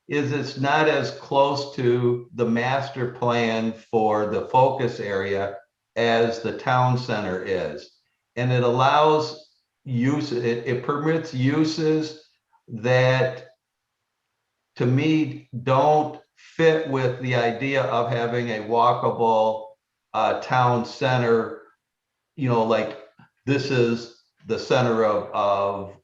is it's not as close to the master plan for the focus area as the town center is. And it allows use, it permits uses that to me don't fit with the idea of having a walkable town center, like this is the center of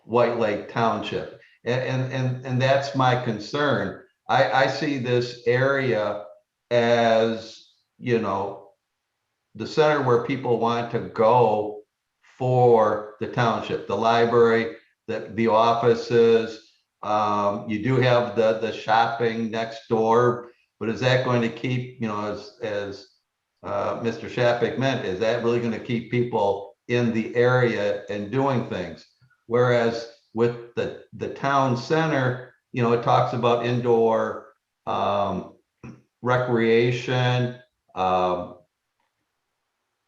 White Lake Township. And that's my concern. I see this area as, the center where people want to go for the township, the library, the offices. You do have the shopping next door, but is that going to keep, as Mr. Shapik meant, is that really going to keep people in the area and doing things? Whereas with the town center, it talks about indoor recreation.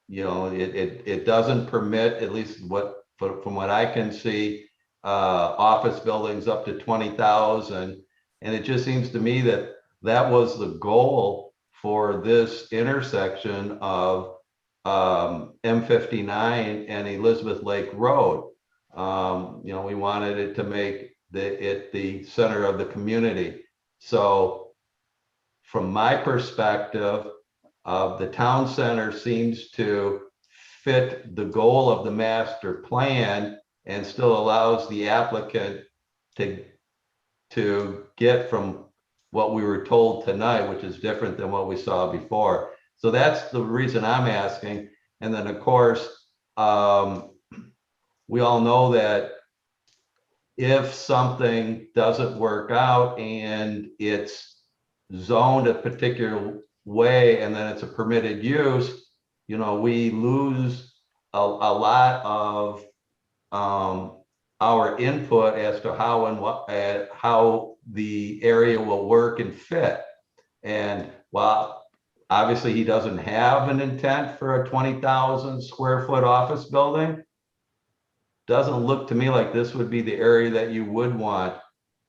It doesn't permit, at least from what I can see, office buildings up to 20,000. And it just seems to me that was the goal for this intersection of M59 and Elizabeth Lake Road. We wanted it to make it the center of the community. So from my perspective, the town center seems to fit the goal of the master plan and still allows the applicant to get from what we were told tonight, which is different than what we saw before. So that's the reason I'm asking. And then of course, we all know that if something doesn't work out and it's zoned a particular way and then it's a permitted use, we lose a lot of our input as to how and what how the area will work and fit. And while obviously he doesn't have an intent for a 20,000 square foot office building, doesn't look to me like this would be the area that you would want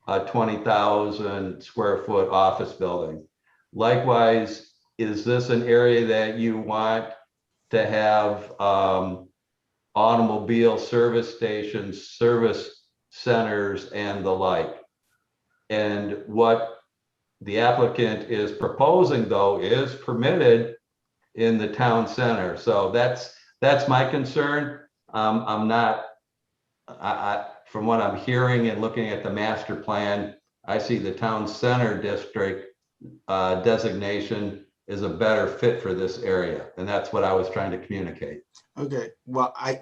a 20,000 square foot office building. Likewise, is this an area that you want to have automobile service stations, service centers, and the like? And what the applicant is proposing, though, is permitted in the town center. So that's my concern. I'm not, from what I'm hearing and looking at the master plan, I see the town center district designation is a better fit for this area. And that's what I was trying to communicate. Okay, well, I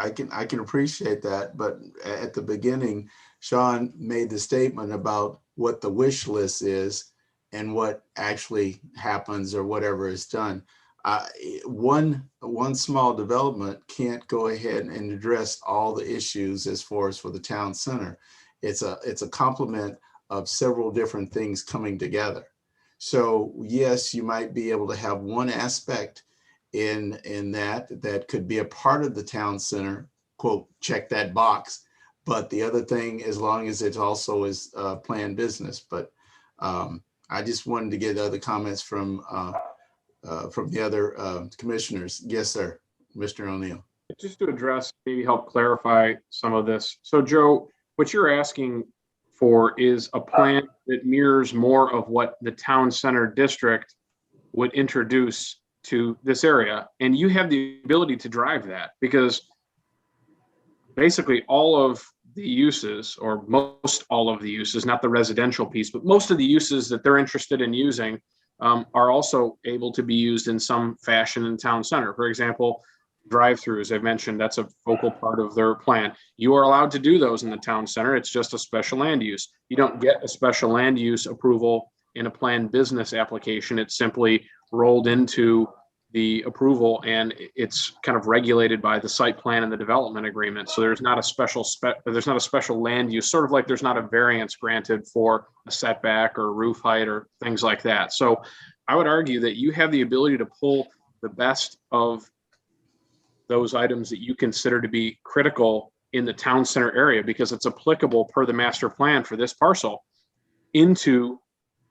can appreciate that, but at the beginning, Sean made the statement about what the wish list is and what actually happens or whatever is done. One small development can't go ahead and address all the issues as far as for the town center. It's a complement of several different things coming together. So yes, you might be able to have one aspect in that could be a part of the town center, quote, check that box. But the other thing, as long as it also is planned business. But I just wanted to get other comments from the other commissioners. Yes, sir, Mr. O'Neill. Just to address, maybe help clarify some of this. So Joe, what you're asking for is a plan that mirrors more of what the town center district would introduce to this area. And you have the ability to drive that, because basically all of the uses, or most all of the uses, not the residential piece, but most of the uses that they're interested in using are also able to be used in some fashion in town center. For example, drive-throughs, I've mentioned, that's a focal part of their plan. You are allowed to do those in the town center. It's just a special land use. You don't get a special land use approval in a planned business application. It's simply rolled into the approval, and it's kind of regulated by the site plan and the development agreement. So there's not a special land use, sort of like there's not a variance granted for a setback or roof height or things like that. So I would argue that you have the ability to pull the best of those items that you consider to be critical in the town center area, because it's applicable per the master plan for this parcel, into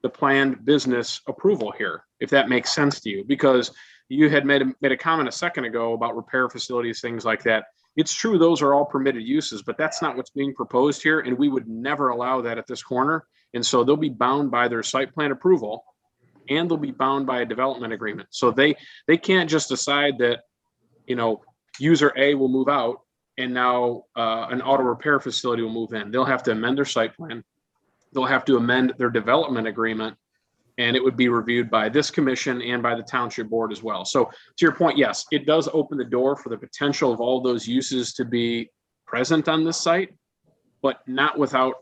the planned business approval here, if that makes sense to you. Because you had made a comment a second ago about repair facilities, things like that. It's true, those are all permitted uses, but that's not what's being proposed here, and we would never allow that at this corner. And so they'll be bound by their site plan approval, and they'll be bound by a development agreement. So they can't just decide that, user A will move out and now an auto repair facility will move in. They'll have to amend their site plan. They'll have to amend their development agreement, and it would be reviewed by this commission and by the township board as well. So to your point, yes, it does open the door for the potential of all those uses to be present on this site, but not without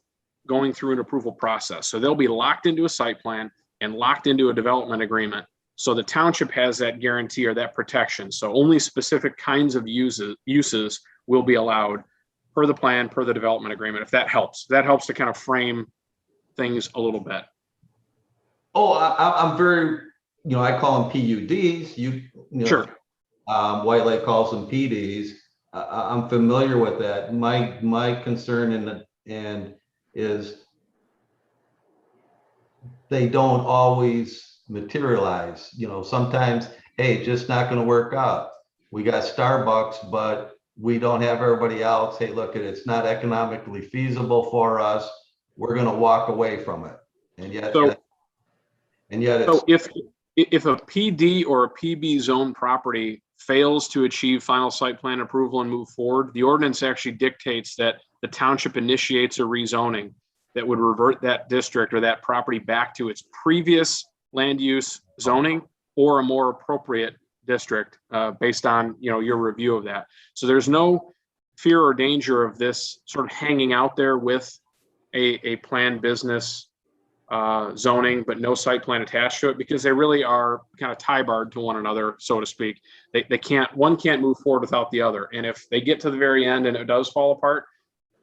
going through an approval process. So they'll be locked into a site plan and locked into a development agreement. So the township has that guarantee or that protection. So only specific kinds of uses will be allowed per the plan, per the development agreement, if that helps. That helps to kind of frame things a little bit. Oh, I'm very, I call them PUDs. Sure. White Lake calls them PDs. I'm familiar with that. My concern is they don't always materialize. Sometimes hey, just not going to work out. We got Starbucks, but we don't have everybody else. Hey, look, it's not economically feasible for us. We're going to walk away from it. And yet, So it's, if a PD or a PB zone property fails to achieve final site plan approval and move forward, the ordinance actually dictates that the township initiates a rezoning that would revert that district or that property back to its previous land use zoning or a more appropriate district based on your review of that. So there's no fear or danger of this sort of hanging out there with a planned business zoning, but no site plan attached to it, because they really are kind of tie-barred to one another, so to speak. One can't move forward without the other. And if they get to the very end and it does fall apart,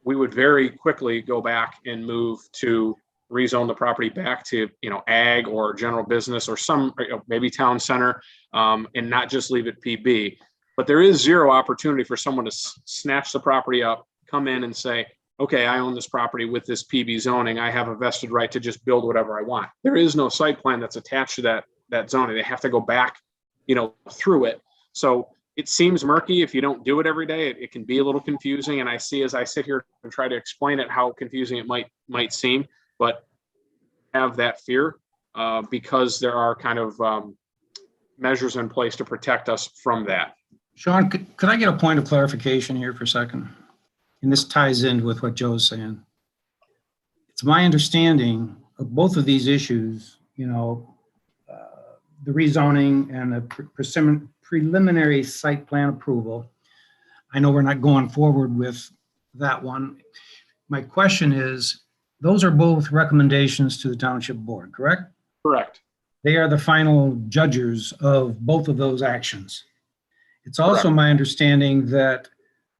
we would very quickly go back and move to rezone the property back to, ag or general business or some, maybe town center, and not just leave it PB. But there is zero opportunity for someone to snatch the property up, come in and say, okay, I own this property with this PB zoning. I have a vested right to just build whatever I want. There is no site plan that's attached to that zoning. They have to go back, through it. So it seems murky if you don't do it every day. It can be a little confusing. And I see as I sit here and try to explain it, how confusing it might seem, but have that fear because there are kind of measures in place to protect us from that. Sean, could I get a point of clarification here for a second? And this ties in with what Joe's saying. It's my understanding of both of these issues, the rezoning and the preliminary site plan approval. I know we're not going forward with that one. My question is, those are both recommendations to the township board, correct? Correct. They are the final judges of both of those actions. It's also Correct. my understanding that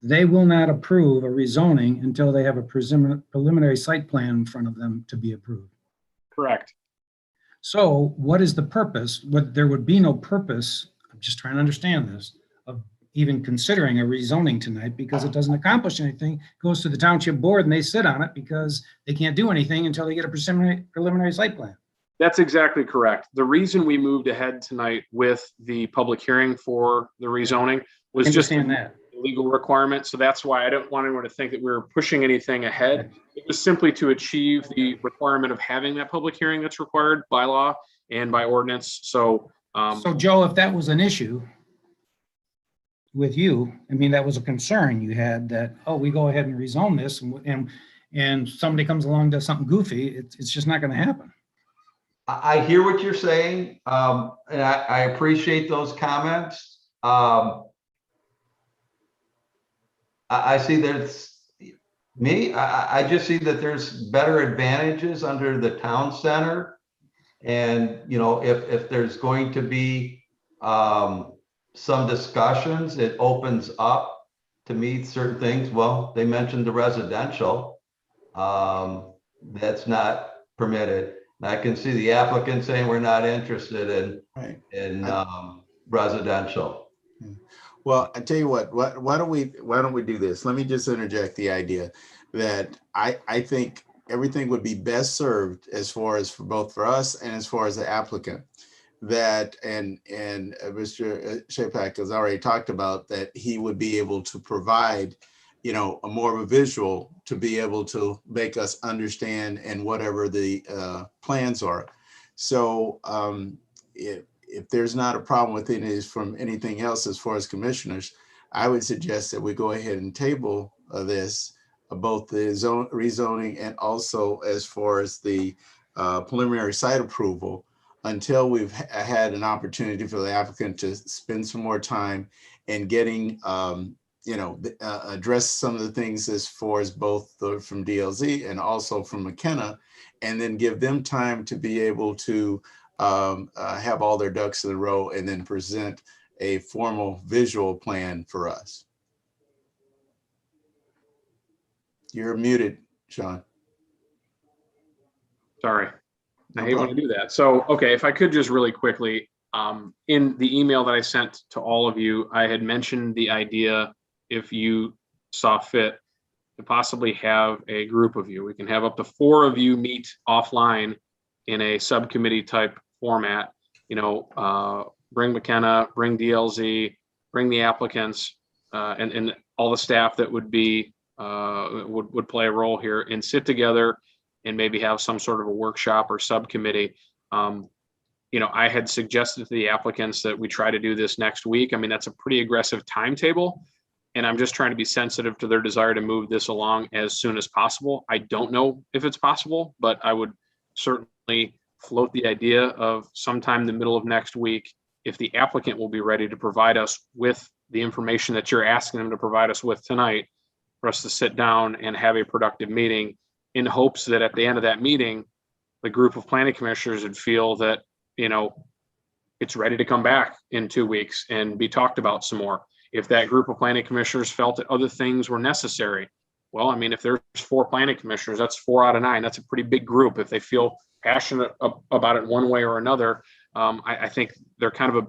they will not approve a rezoning until they have a preliminary site plan in front of them to be approved. Correct. So what is the purpose? There would be no purpose, I'm just trying to understand this, of even considering a rezoning tonight, because it doesn't accomplish anything. It goes to the township board and they sit on it because they can't do anything until they get a preliminary site plan. That's exactly correct. The reason we moved ahead tonight with the public hearing for the rezoning was just that legal requirement. So that's why I don't want anyone to think that we were pushing anything ahead. It was simply to achieve the requirement of having that public hearing that's required by law and by ordinance. So, so Joe, if that was an issue with you, I mean, that was a concern you had that, oh, we go ahead and rezone this and somebody comes along, does something goofy, it's just not going to happen. I hear what you're saying, and I appreciate those comments. I see I just see that there's better advantages under the town center. And, if there's going to be some discussions, it opens up to meet certain things. Well, they mentioned the residential. That's not permitted. I can see the applicant saying we're not interested in residential. Well, I tell you what, why don't we do this? Let me just interject the idea that I think everything would be best served as far as for us and as far as the applicant, that and Mr. Shapak has already talked about that he would be able to provide, a more of a visual to be able to make us understand and whatever the plans are. So if there's not a problem with it from anything else as far as commissioners, I would suggest that we go ahead and table this, both the rezoning and also as far as the preliminary site approval, until we've had an opportunity for the applicant to spend some more time in getting, address some of the things as far as both from DLZ and also from McKenna, and then give them time to be able to have all their ducks in a row and then present a formal visual plan for us. You're muted, Sean. Sorry. No I hate when I do that. So, okay, if I could just really quickly, in the email that I sent to all of you, I had mentioned the idea, if you saw fit, to possibly have a group of you. We can have up to 4 of you meet offline in a subcommittee type format, bring McKenna, bring DLZ, bring the applicants, and all the staff that would be, would play a role here, and sit together and maybe have some sort of a workshop or subcommittee. I had suggested to the applicants that we try to do this next week. I mean, that's a pretty aggressive timetable, and I'm just trying to be sensitive to their desire to move this along as soon as possible. I don't know if it's possible, but I would certainly float the idea of sometime in the middle of next week, if the applicant will be ready to provide us with the information that you're asking them to provide us with tonight, for us to sit down and have a productive meeting, in hopes that at the end of that meeting, the group of planning commissioners would feel that, it's ready to come back in 2 weeks and be talked about some more. If that group of planning commissioners felt that other things were necessary, well, I mean, if there's 4 planning commissioners, that's 4 out of 9. That's a pretty big group. If they feel passionate about it one way or another, I think they're kind of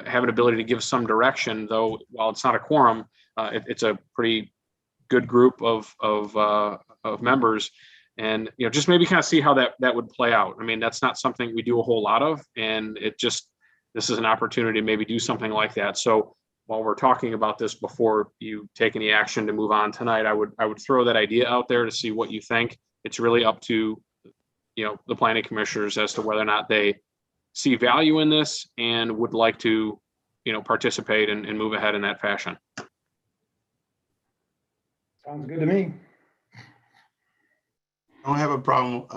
have an ability to give some direction, though, while it's not a quorum, it's a pretty good group of members. And, just maybe kind of see how that would play out. I mean, that's not something we do a whole lot of, and this is an opportunity to maybe do something like that. So while we're talking about this, before you take any action to move on tonight, I would throw that idea out there to see what you think. It's really up to, the planning commissioners as to whether or not they see value in this and would like to, participate and move ahead in that fashion. Sounds good to me. I don't have a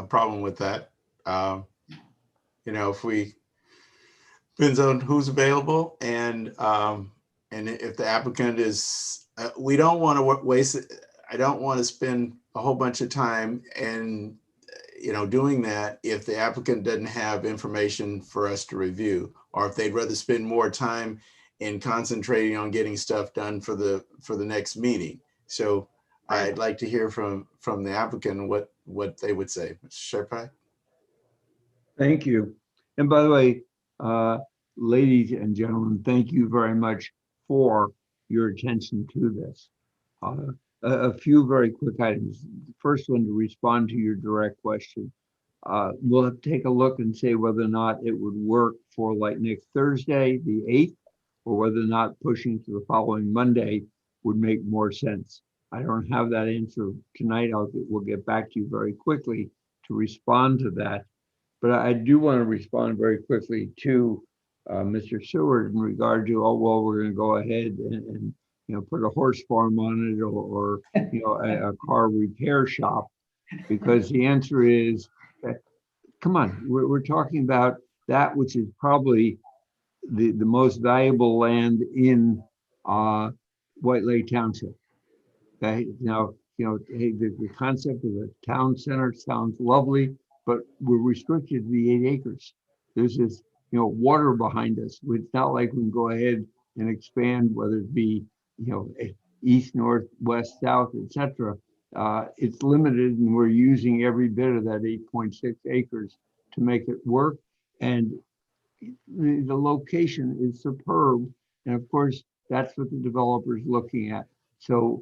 problem with that. If we, depends on who's available, and if the applicant is, we don't want to waste it. I don't want to spend a whole bunch of time and, doing that if the applicant doesn't have information for us to review, or if they'd rather spend more time in concentrating on getting stuff done for the next meeting. So I'd like to hear from the applicant what they would say. Mr. Sherpai? Thank you. And by the way, ladies and gentlemen, thank you very much for your attention to this. A few very quick items. The first one, to respond to your direct question. We'll have to take a look and say whether or not it would work for like next Thursday, the 8th, or whether or not pushing to the following Monday would make more sense. I don't have that answer tonight. We'll get back to you very quickly to respond to that. But I do want to respond very quickly to Mr. Seward in regard to, we're going to go ahead and put a horse farm on it, or a car repair shop, because the answer is, come on, we're talking about that which is probably the most valuable land in White Lake Township. Okay, now, hey, the concept of a town center sounds lovely, but we're restricted to the 8 acres. There's this, water behind us. It's not like we can go ahead and expand, whether it be, east, north, west, south, etc. It's limited, and we're using every bit of that 8.6 acres to make it work. And the location is superb. And of course, that's what the developer is looking at. So,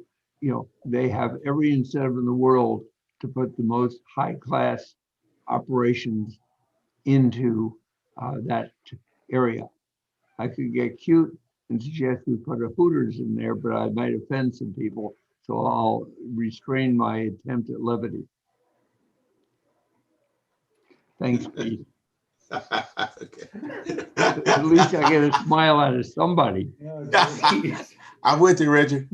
they have every incentive in the world to put the most high-class operations into that area. I could get cute and suggest we put a Hooters in there, but I might offend some people, so I'll restrain my attempt at levity. Thanks, Pete. Okay. At least I get a smile out of somebody. I'm with you, Richard.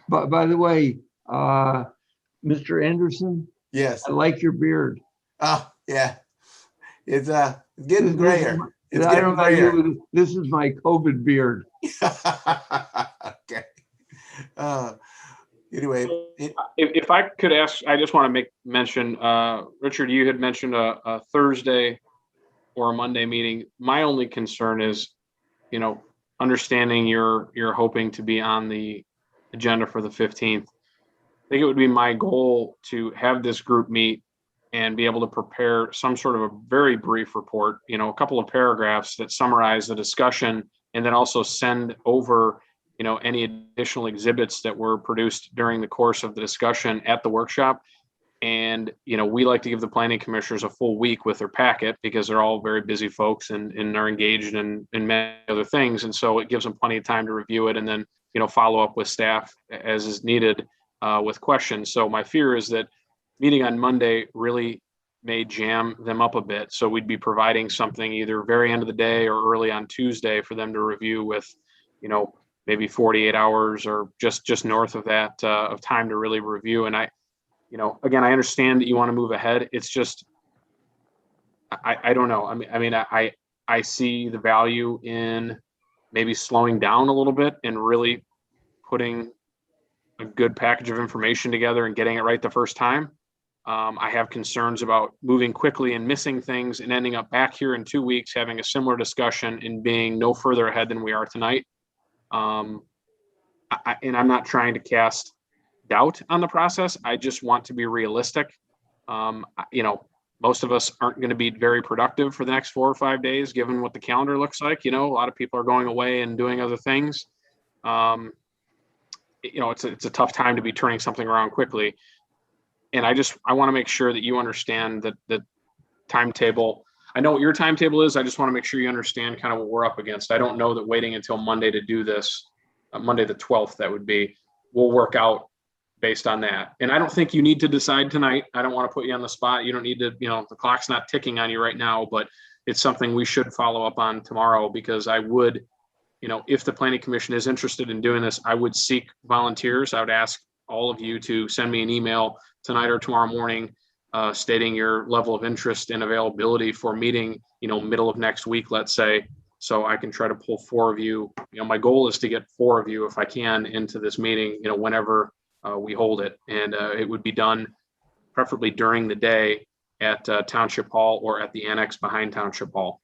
But by the way, Mr. Anderson, yes, I like your beard. Oh yeah, it's getting grayer. It's I don't know grayer. you, this is my COVID beard. Okay. Anyway, If I could ask, I just want to make mention, Richard, you had mentioned a Thursday or a Monday meeting. My only concern is, understanding you're hoping to be on the agenda for the 15th. I think it would be my goal to have this group meet and be able to prepare some sort of a very brief report, a couple of paragraphs that summarize the discussion, and then also send over, any additional exhibits that were produced during the course of the discussion at the workshop. And, we like to give the planning commissioners a full week with their packet because they're all very busy folks and are engaged in many other things. And so it gives them plenty of time to review it and then, follow up with staff as is needed with questions. So my fear is that meeting on Monday really may jam them up a bit. So we'd be providing something either very end of the day or early on Tuesday for them to review with, maybe 48 hours or just north of that of time to really review. And again, I understand that you want to move ahead. It's just, I don't know. I see the value in maybe slowing down a little bit and really putting a good package of information together and getting it right the first time. I have concerns about moving quickly and missing things and ending up back here in 2 weeks, having a similar discussion and being no further ahead than we are tonight. And I'm not trying to cast doubt on the process. I just want to be realistic. Most of us aren't going to be very productive for the next 4 or 5 days, given what the calendar looks like. A lot of people are going away and doing other things. It's a tough time to be turning something around quickly. And I want to make sure that you understand that the timetable. I know what your timetable is. I just want to make sure you understand kind of what we're up against. I don't know that waiting until Monday to do this, Monday the 12th, that would be, will work out based on that. And I don't think you need to decide tonight. I don't want to put you on the spot. You don't need to, the clock's not ticking on you right now, but it's something we should follow up on tomorrow, because I would, if the planning commission is interested in doing this, I would seek volunteers. I would ask all of you to send me an email tonight or tomorrow morning stating your level of interest and availability for meeting, middle of next week, let's say, so I can try to pull 4 of you. My goal is to get 4 of you, if I can, into this meeting, whenever we hold it. And it would be done preferably during the day at Township Hall or at the annex behind Township Hall.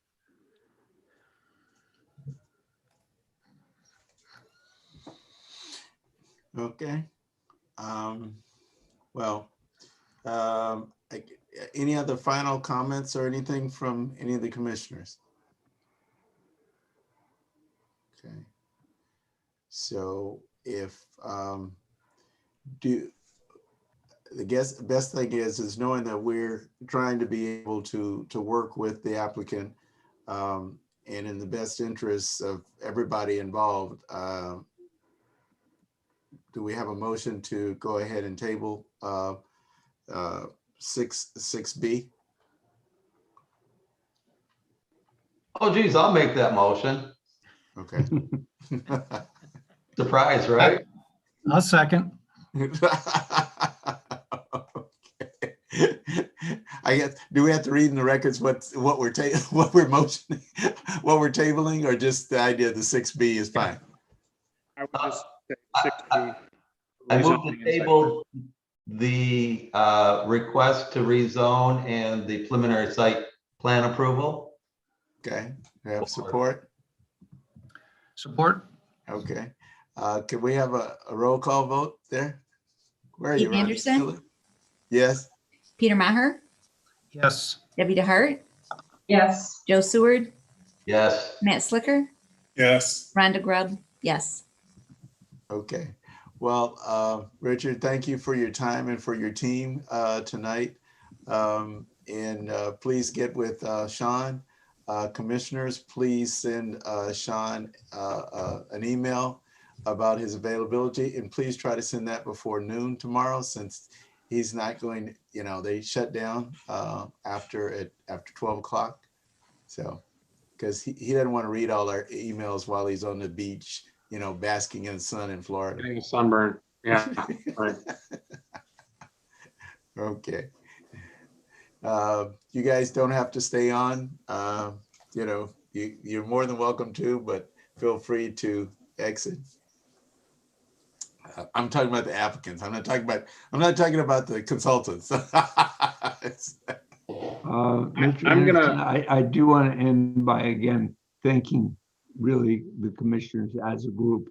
Okay. Any other final comments or anything from any of the commissioners? Okay. So if the best thing is knowing that we're trying to be able to work with the applicant and in the best interests of everybody involved. Do we have a motion to go ahead and table 6B? Oh, geez, I'll make that motion. Okay. Surprise, right? I'll second. Okay. I guess, do we have to read in the records what we're motioning, what we're tabling, or just the idea of the 6B is fine? I would just say 6B. I move to table the request to rezone and the preliminary site plan approval. Okay, we have support. Support. Okay, can we have a roll call vote there? Where are you, Steve Ron? Anderson? Yes. Peter Maher, Yes. Debbie DeHart, Yes. Joe Seward, Yes. Matt Slicker, Yes. Rhonda Grubb, yes. Okay. Well, Richard, thank you for your time and for your team tonight. And please get with Sean. Commissioners, please send Sean an email about his availability, and please try to send that before noon tomorrow, since he's not going, they shut down after 12 o'clock. So, because he doesn't want to read all our emails while he's on the beach, basking in the sun in Florida. Getting a sunburn. Yeah. Right. Okay. You guys don't have to stay on. You're more than welcome to, but feel free to exit. I'm talking about the applicants. I'm not talking about the consultants. Mr. Anderson, I do want to end by again thanking really the commissioners as a group.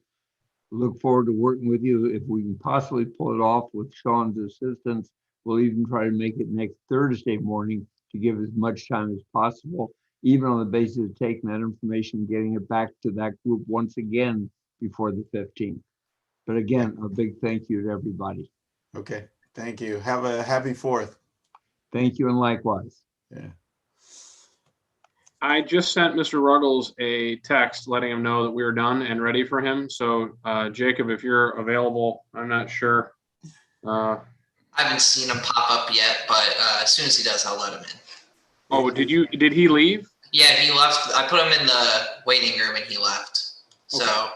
Look forward to working with you. If we can possibly pull it off with Sean's assistance, we'll even try to make it next Thursday morning to give as much time as possible, even on the basis of taking that information, getting it back to that group once again before the 15th. But again, a big thank you to everybody. Okay, Thank you. Have a happy 4th. Thank you, and likewise. Yeah. I just sent Mr. Ruggles a text letting him know that we were done and ready for him. So Jacob, if you're available, I'm not sure. I haven't seen him pop up yet, but as soon as he does, I'll let him in. Oh, did he leave? Yeah, he left. I put him in the waiting room and he left. So Okay.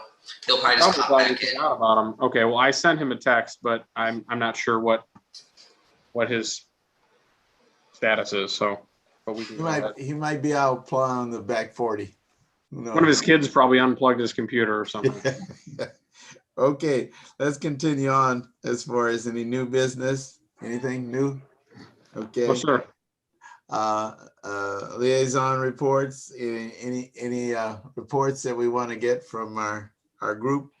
he'll probably just pop Probably back in. forgot about him. Okay, well, I sent him a text, but I'm not sure what his status is. So, but we can go ahead. He might be out plowing the back 40. One of his kids probably unplugged his computer or something. Okay, let's continue on as far as any new business. Anything new? Okay. Oh, sir. Liaison reports. Any reports that we want to get from our group?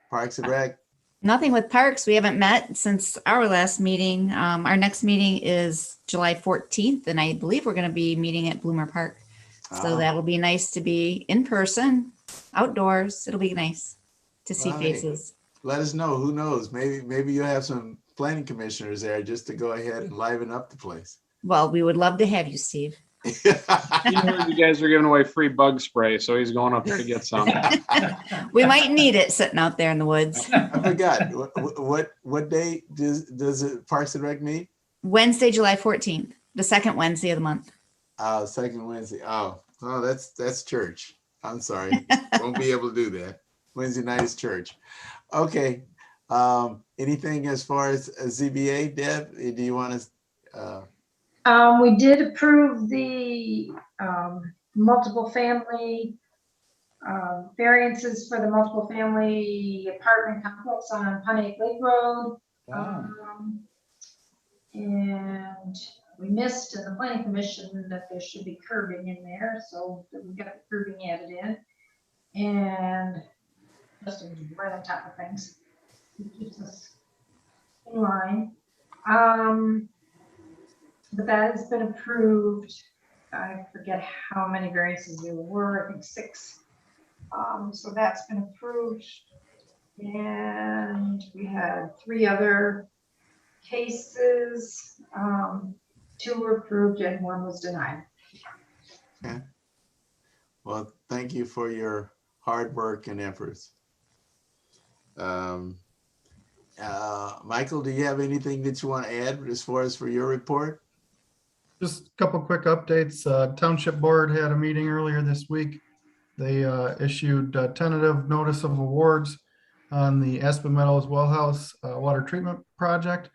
Parks and Rec. Nothing with parks. We haven't met since our last meeting. Our next meeting is July 14th, and I believe we're going to be meeting at Bloomer Park. So that'll be nice to be in person, outdoors. It'll be nice to see faces. Let us know. Who knows? Maybe you'll have some planning commissioners there just to go ahead and liven up the place. Well, we would love to have you, Steve. He heard you guys are giving away free bug spray, so he's going up there to get some. We might need it sitting out there in the woods. I forgot. What day does it Parks and Rec meet? Wednesday, July 14th, the second Wednesday of the month. Second Wednesday. Oh, that's church. I'm sorry. Won't be able to do that. Wednesday night is church. Okay. Anything as far as ZBA, Deb? Do you want to? We did approve the multiple family variances for the multiple family apartment complex on Pontiac Lake Road. And we missed in the planning commission that there should be curbing in there, so we got the curbing added in. And Justin was right on top of things. He keeps us in line. But that has been approved. I forget how many variances there were, I think 6. So that's been approved. And we had 3 other cases. 2 were approved and 1 was denied. Okay. Well, thank you for your hard work and efforts. Michael, do you have anything that you want to add as far as for your report? Just a couple quick updates. Township Board had a meeting earlier this week. They issued a tentative notice of awards on the Aspen Meadows Wellhouse water treatment project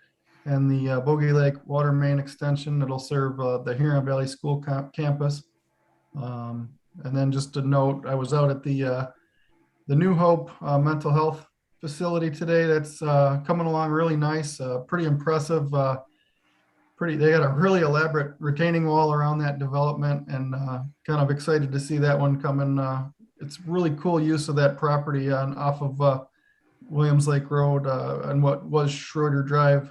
and the Bogey Lake water main extension that'll serve the Huron Valley School campus. And then just a note, I was out at the New Hope mental health facility today. That's coming along really nice, pretty impressive. They got a really elaborate retaining wall around that development, and kind of excited to see that one coming. It's really cool use of that property off of Williams Lake Road and what was Schroeder Drive.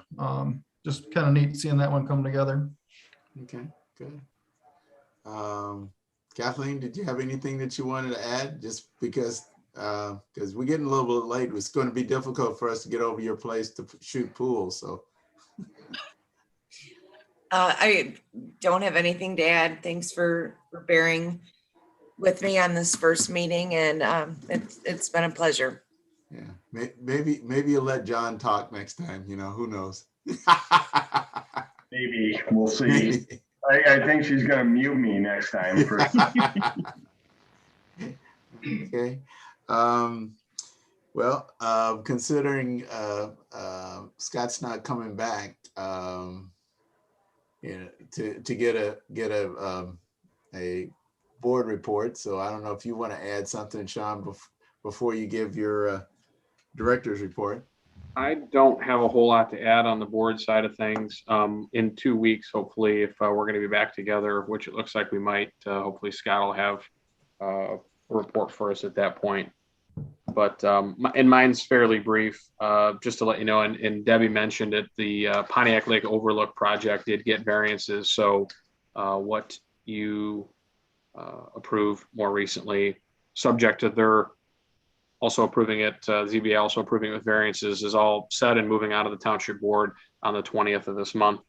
Just kind of neat seeing that one come together. Okay, good. Kathleen, did you have anything that you wanted to add? Just because we're getting a little bit late, it's going to be difficult for us to get over your place to shoot pool. So. I don't have anything to add. Thanks for bearing with me on this first meeting, and it's been a pleasure. Yeah, maybe you'll let John talk next time. Who knows? Maybe we'll see. I think she's gonna mute me next time. Okay. Well, considering Scott's not coming back. To get a board report. So I don't know if you want to add something, Sean, before you give your director's report. I don't have a whole lot to add on the board side of things. In 2 weeks, hopefully, if we're going to be back together, which it looks like we might, hopefully Scott will have a report for us at that point. But and mine's fairly brief, just to let you know, and Debbie mentioned it, the Pontiac Lake Overlook project did get variances. So what you approved more recently, subject to their also approving it, ZBA also approving it with variances is all set and moving out of the township board on the 20th of this month.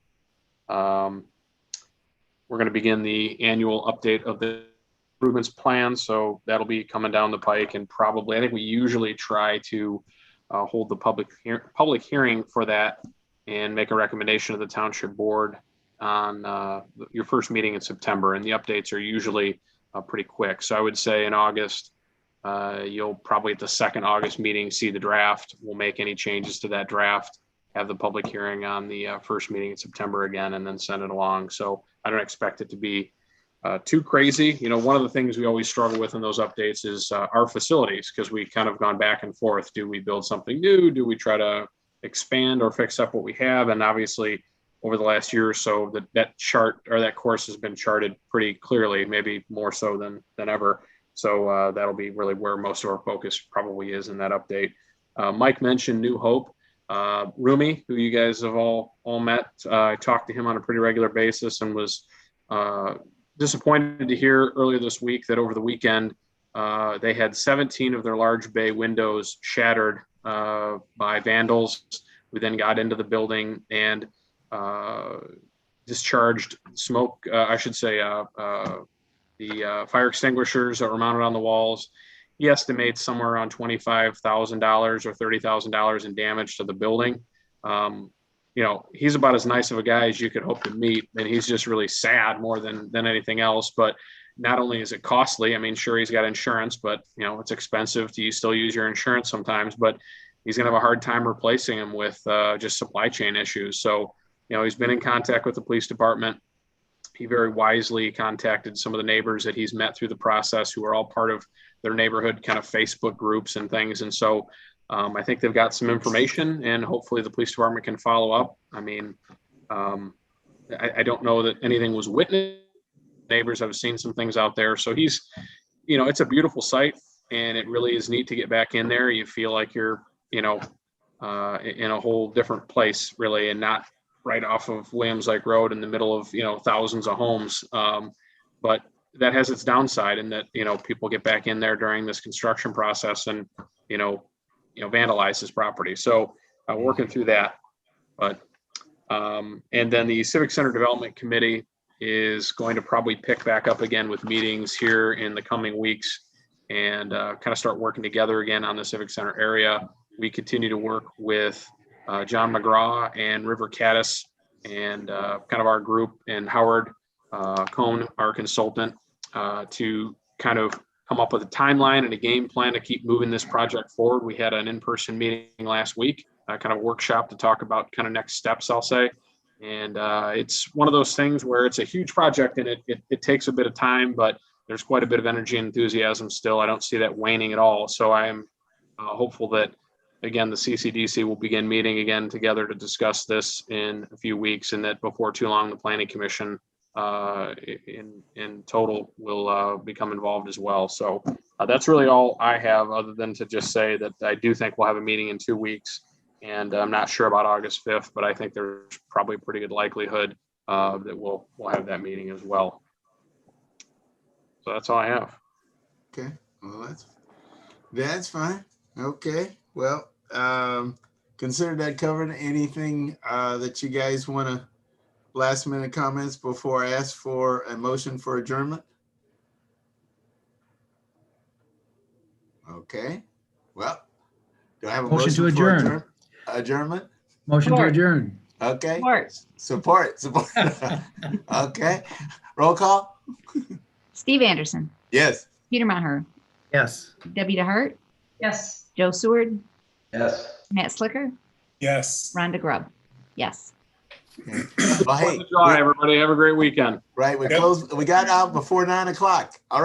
We're going to begin the annual update of the improvements plan. So that'll be coming down the pike, and probably, I think we usually try to hold the public hearing for that and make a recommendation to the township board on your first meeting in September. And the updates are usually pretty quick. So I would say in August, you'll probably at the second August meeting see the draft. We'll make any changes to that draft, have the public hearing on the first meeting in September again, and then send it along. So I don't expect it to be too crazy. You know, one of the things we always struggle with in those updates is our facilities, because we kind of gone back and forth. Do we build something new? Do we try to expand or fix up what we have? And obviously over the last year or so, that chart or that course has been charted pretty clearly, maybe more so than ever. So that'll be really where most of our focus probably is in that update. Mike mentioned New Hope. Rumi, who you guys have all met, I talked to him on a pretty regular basis and was disappointed to hear earlier this week that over the weekend they had 17 of their large bay windows shattered by vandals who then got into the building and discharged smoke, the fire extinguishers that were mounted on the walls. He estimates somewhere around $25,000 or $30,000 in damage to the building. You know, he's about as nice of a guy as you could hope to meet, and he's just really sad more than anything else. But not only is it costly, I mean, sure, he's got insurance, but you know, it's expensive to still use your insurance sometimes, but he's going to have a hard time replacing them with just supply chain issues. So, you know, he's been in contact with the police department. He very wisely contacted some of the neighbors that he's met through the process, who are all part of their neighborhood kind of Facebook groups and things. And so I think they've got some information, and hopefully the police department can follow up. I mean, I don't know that anything was witnessed. Neighbors have seen some things out there. So he's, you know, it's a beautiful site, and it really is neat to get back in there. You feel like you're, you know, in a whole different place, really, and not right off of Williams Lake Road in the middle of, you know, thousands of homes. But that has its downside in that, you know, people get back in there during this construction process and, you know, vandalize his property. So working through that. But and then the Civic Center Development Committee is going to probably pick back up again with meetings here in the coming weeks and kind of start working together again on the Civic Center area. We continue to work with John McGraw and River Caddis and kind of our group, and Howard Cohn, our consultant, to kind of come up with a timeline and a game plan to keep moving this project forward. We had an in-person meeting last week, kind of workshop to talk about kind of next steps, I'll say. And it's one of those things where it's a huge project and it takes a bit of time, but there's quite a bit of energy and enthusiasm still. I don't see that waning at all. So I am hopeful that, again, the CCDC will begin meeting again together to discuss this in a few weeks, and that before too long, the Planning Commission in total will become involved as well. So that's really all I have, other than to just say that I do think we'll have a meeting in 2 weeks, and I'm not sure about August 5th, but I think there's probably a pretty good likelihood that we'll have that meeting as well. So that's all I have. Okay, well, that's fine. Okay, well, consider that covered. Anything that you guys want to last minute comments before I ask for a motion for adjournment? Okay, well, do I have a motion to for adjourn? Adjournment? Motion to adjourn. Okay. Support. Support. Okay, roll call. Steve Anderson, Yes. Peter Maher, Yes. Debbie DeHart, Yes. Joe Seward, Yes. Matt Slicker, Yes. Rhonda Grubb. Yes. Okay. Well, hey, Everybody have a great weekend. right, we Yep. closed. We got out before 9 o'clock. All right.